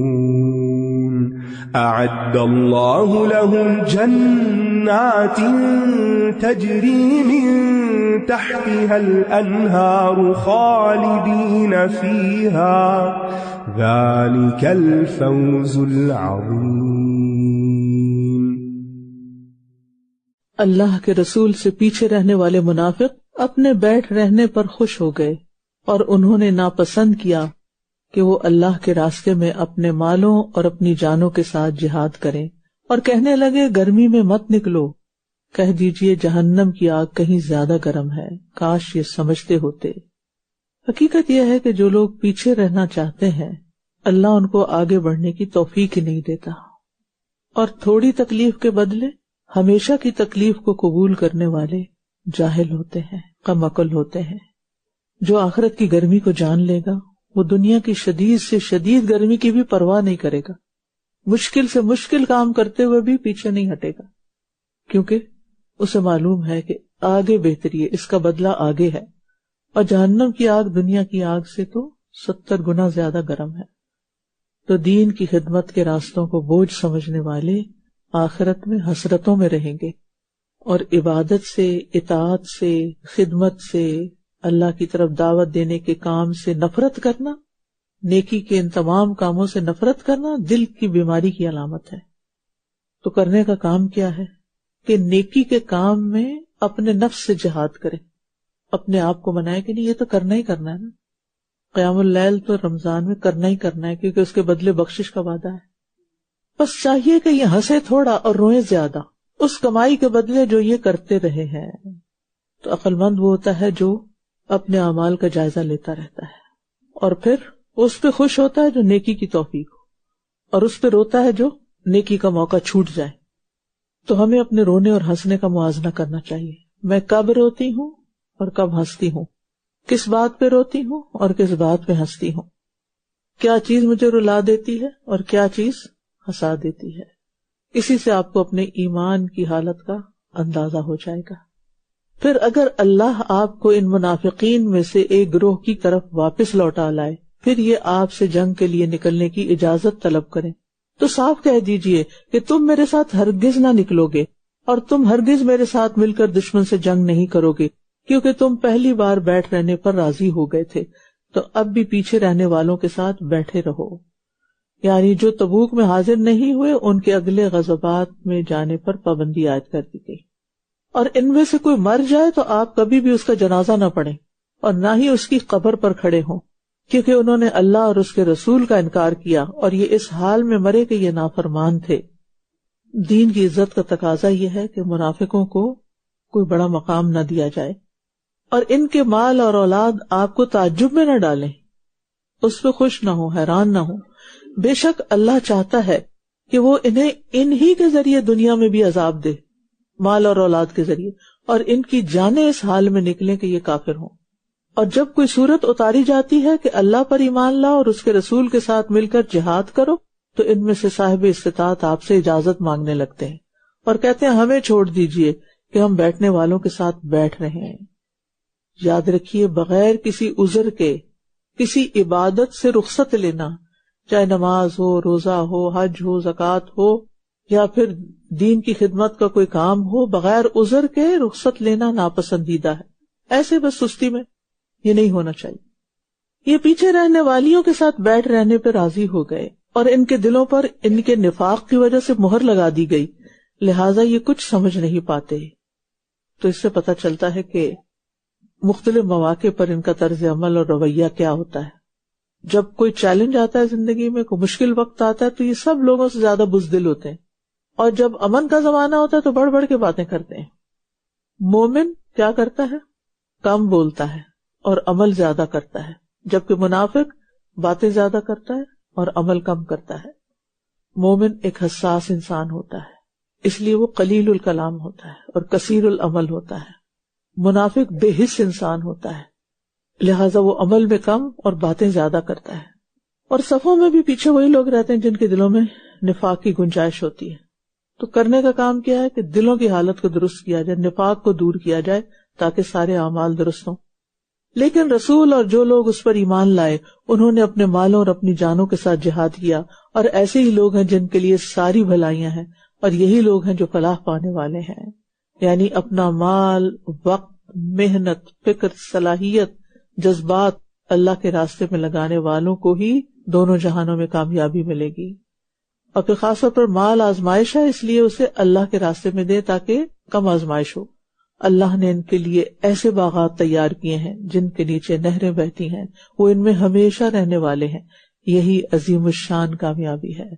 المفلحون أعد الله لهم جنات تجري من تحتها الأنهار خالدين فيها ذلك الفوز العظيم. اللہ کے رسول سے پیچھے رہنے والے منافق اپنے بیٹھ رہنے پر خوش ہو گئے اور انہوں نے ناپسند کیا کہ وہ اللہ کے راستے میں اپنے مالوں اور اپنی جانوں کے ساتھ جہاد کریں اور کہنے لگے گرمی میں مت نکلو، کہہ دیجئے جہنم کی آگ کہیں زیادہ گرم ہے، کاش یہ سمجھتے ہوتے۔ حقیقت یہ ہے کہ جو لوگ پیچھے رہنا چاہتے ہیں اللہ ان کو آگے بڑھنے کی توفیق ہی نہیں دیتا، اور تھوڑی تکلیف کے بدلے ہمیشہ کی تکلیف کو قبول کرنے والے جاہل ہوتے ہیں، کم عقل ہوتے ہیں۔ جو آخرت کی گرمی کو جان لے گا وہ دنیا کی شدید سے شدید گرمی کی بھی پرواہ نہیں کرے گا، مشکل سے مشکل کام کرتے ہوئے بھی پیچھے نہیں ہٹے گا، کیونکہ اسے معلوم ہے کہ آگے بہتری ہے، اس کا بدلہ آگے ہے، اور جہنم کی آگ دنیا کی آگ سے تو 70 گنا زیادہ گرم ہے۔ تو دین کی خدمت کے راستوں کو بوجھ سمجھنے والے آخرت میں حسرتوں میں رہیں گے، اور عبادت سے، اطاعت سے، خدمت سے، اللہ کی طرف دعوت دینے کے کام سے نفرت کرنا، نیکی کے ان تمام کاموں سے نفرت کرنا دل کی بیماری کی علامت ہے۔ تو کرنے کا کام کیا ہے کہ نیکی کے کام میں اپنے نفس سے جہاد کرے، اپنے آپ کو منائے کہ نہیں یہ تو کرنا ہی کرنا ہے نا، قیام اللیل تو رمضان میں کرنا ہی کرنا ہے کیونکہ اس کے بدلے بخشش کا وعدہ ہے۔ بس چاہیے کہ یہ ہنسے تھوڑا اور روئے زیادہ اس کمائی کے بدلے جو یہ کرتے رہے ہیں۔ تو عقل مند وہ ہوتا ہے جو اپنے اعمال کا جائزہ لیتا رہتا ہے، اور پھر اس پہ خوش ہوتا ہے جو نیکی کی توفیق ہو، اور اس پہ روتا ہے جو نیکی کا موقع چھوٹ جائے۔ تو ہمیں اپنے رونے اور ہنسنے کا موازنہ کرنا چاہیے، میں کب روتی ہوں اور کب ہنستی ہوں، کس بات پہ روتی ہوں اور کس بات پہ ہنستی ہوں، کیا چیز مجھے رلا دیتی ہے اور کیا چیز ہنسا دیتی ہے۔ اسی سے آپ کو اپنے ایمان کی حالت کا اندازہ ہو جائے گا۔ پھر اگر اللہ آپ کو ان منافقین میں سے ایک گروہ کی طرف واپس لوٹا لائے، پھر یہ آپ سے جنگ کے لیے نکلنے کی اجازت طلب کریں تو صاف کہہ دیجئے کہ تم میرے ساتھ ہرگز نہ نکلو گے اور تم ہرگز میرے ساتھ مل کر دشمن سے جنگ نہیں کرو گے، کیونکہ تم پہلی بار بیٹھ رہنے پر راضی ہو گئے تھے، تو اب بھی پیچھے رہنے والوں کے ساتھ بیٹھے رہو۔ یعنی جو تبوک میں حاضر نہیں ہوئے ان کے اگلے غزوات میں جانے پر پابندی عائد کر دی گئی، اور ان میں سے کوئی مر جائے تو آپ کبھی بھی اس کا جنازہ نہ پڑھیں اور نہ ہی اس کی قبر پر کھڑے ہوں، کیونکہ انہوں نے اللہ اور اس کے رسول کا انکار کیا اور یہ اس حال میں مرے کہ یہ نافرمان تھے۔ دین کی عزت کا تقاضا یہ ہے کہ منافقوں کو کوئی بڑا مقام نہ دیا جائے، اور ان کے مال اور اولاد آپ کو تعجب میں نہ ڈالیں، اس پہ خوش نہ ہو، حیران نہ ہو۔ بے شک اللہ چاہتا ہے کہ وہ انہیں انہی کے ذریعے دنیا میں بھی عذاب دے، مال اور اولاد کے ذریعے، اور ان کی جانیں اس حال میں نکلیں کہ یہ کافر ہوں۔ اور جب کوئی صورت اتاری جاتی ہے کہ اللہ پر ایمان لاؤ اور اس کے رسول کے ساتھ مل کر جہاد کرو، تو ان میں سے صاحب استطاعت آپ سے اجازت مانگنے لگتے ہیں اور کہتے ہیں ہمیں چھوڑ دیجئے کہ ہم بیٹھنے والوں کے ساتھ بیٹھ رہے ہیں۔ یاد رکھیے، بغیر کسی عذر کے کسی عبادت سے رخصت لینا، چاہے نماز ہو، روزہ ہو، حج ہو، زکوٰۃ ہو، یا پھر دین کی خدمت کا کوئی کام ہو، بغیر عذر کے رخصت لینا ناپسندیدہ ہے۔ ایسے بس سستی میں یہ نہیں ہونا چاہیے۔ یہ پیچھے رہنے والیوں کے ساتھ بیٹھ رہنے پہ راضی ہو گئے اور ان کے دلوں پر ان کے نفاق کی وجہ سے مہر لگا دی گئی، لہٰذا یہ کچھ سمجھ نہیں پاتے۔ تو اس سے پتہ چلتا ہے کہ مختلف مواقع پر ان کا طرز عمل اور رویہ کیا ہوتا ہے۔ جب کوئی چیلنج آتا ہے زندگی میں، کوئی مشکل وقت آتا ہے، تو یہ سب لوگوں سے زیادہ بزدل ہوتے ہیں، اور جب امن کا زمانہ ہوتا ہے تو بڑھ بڑھ کے باتیں کرتے ہیں۔ مومن کیا کرتا ہے؟ کم بولتا ہے اور عمل زیادہ کرتا ہے، جبکہ منافق باتیں زیادہ کرتا ہے اور عمل کم کرتا ہے۔ مومن ایک حساس انسان ہوتا ہے، اس لیے وہ قلیل الکلام ہوتا ہے اور کثیر العمل ہوتا ہے۔ منافق بے حس انسان ہوتا ہے، لہٰذا وہ عمل میں کم اور باتیں زیادہ کرتا ہے۔ اور صفوں میں بھی پیچھے وہی لوگ رہتے ہیں جن کے دلوں میں نفاق کی گنجائش ہوتی ہے۔ تو کرنے کا کام کیا ہے کہ دلوں کی حالت کو درست کیا جائے، نفاق کو دور کیا جائے تاکہ سارے اعمال درست ہوں۔ لیکن رسول اور جو لوگ اس پر ایمان لائے انہوں نے اپنے مالوں اور اپنی جانوں کے ساتھ جہاد کیا، اور ایسے ہی لوگ ہیں جن کے لیے ساری بھلائیاں ہیں، اور یہی لوگ ہیں جو فلاح پانے والے ہیں۔ یعنی اپنا مال، وقت، محنت، فکر، صلاحیت، جذبات اللہ کے راستے میں لگانے والوں کو ہی دونوں جہانوں میں کامیابی ملے گی۔ اور پھر خاص طور پر مال آزمائش ہے، اس لیے اسے اللہ کے راستے میں دے تاکہ کم آزمائش ہو۔ اللہ نے ان کے لیے ایسے باغات تیار کیے ہیں جن کے نیچے نہریں بہتی ہیں، وہ ان میں ہمیشہ رہنے والے ہیں۔ یہی عظیم الشان کامیابی ہے۔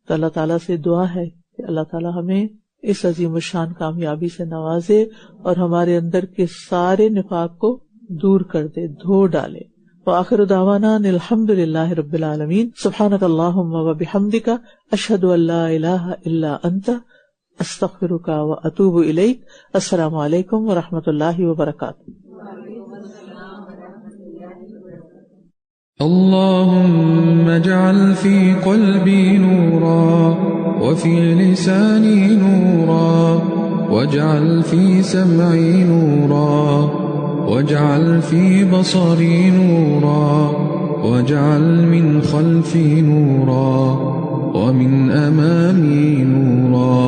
تو اللہ تعالیٰ سے دعا ہے کہ اللہ تعالیٰ ہمیں اس عظیم الشان کامیابی سے نوازے اور ہمارے اندر کے سارے نفاق کو دور کر دے، دھو ڈالے۔ وآخر دعوانا الحمد للہ رب العالمین۔ سبحانک اللہم وبحمدک، اشہد ان لا الہ الا انت، استغفرک واتوب الیک۔ السلام علیکم ورحمۃ اللہ وبرکاتہ۔ اللهم اجعل في قلبي نورا وفي لساني نورا واجعل في سمعي نورا واجعل في بصري نورا واجعل من خلفي نورا ومن أمامي نورا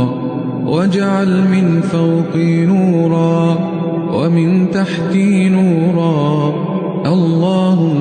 واجعل من فوقي نورا ومن تحتي نورا اللهم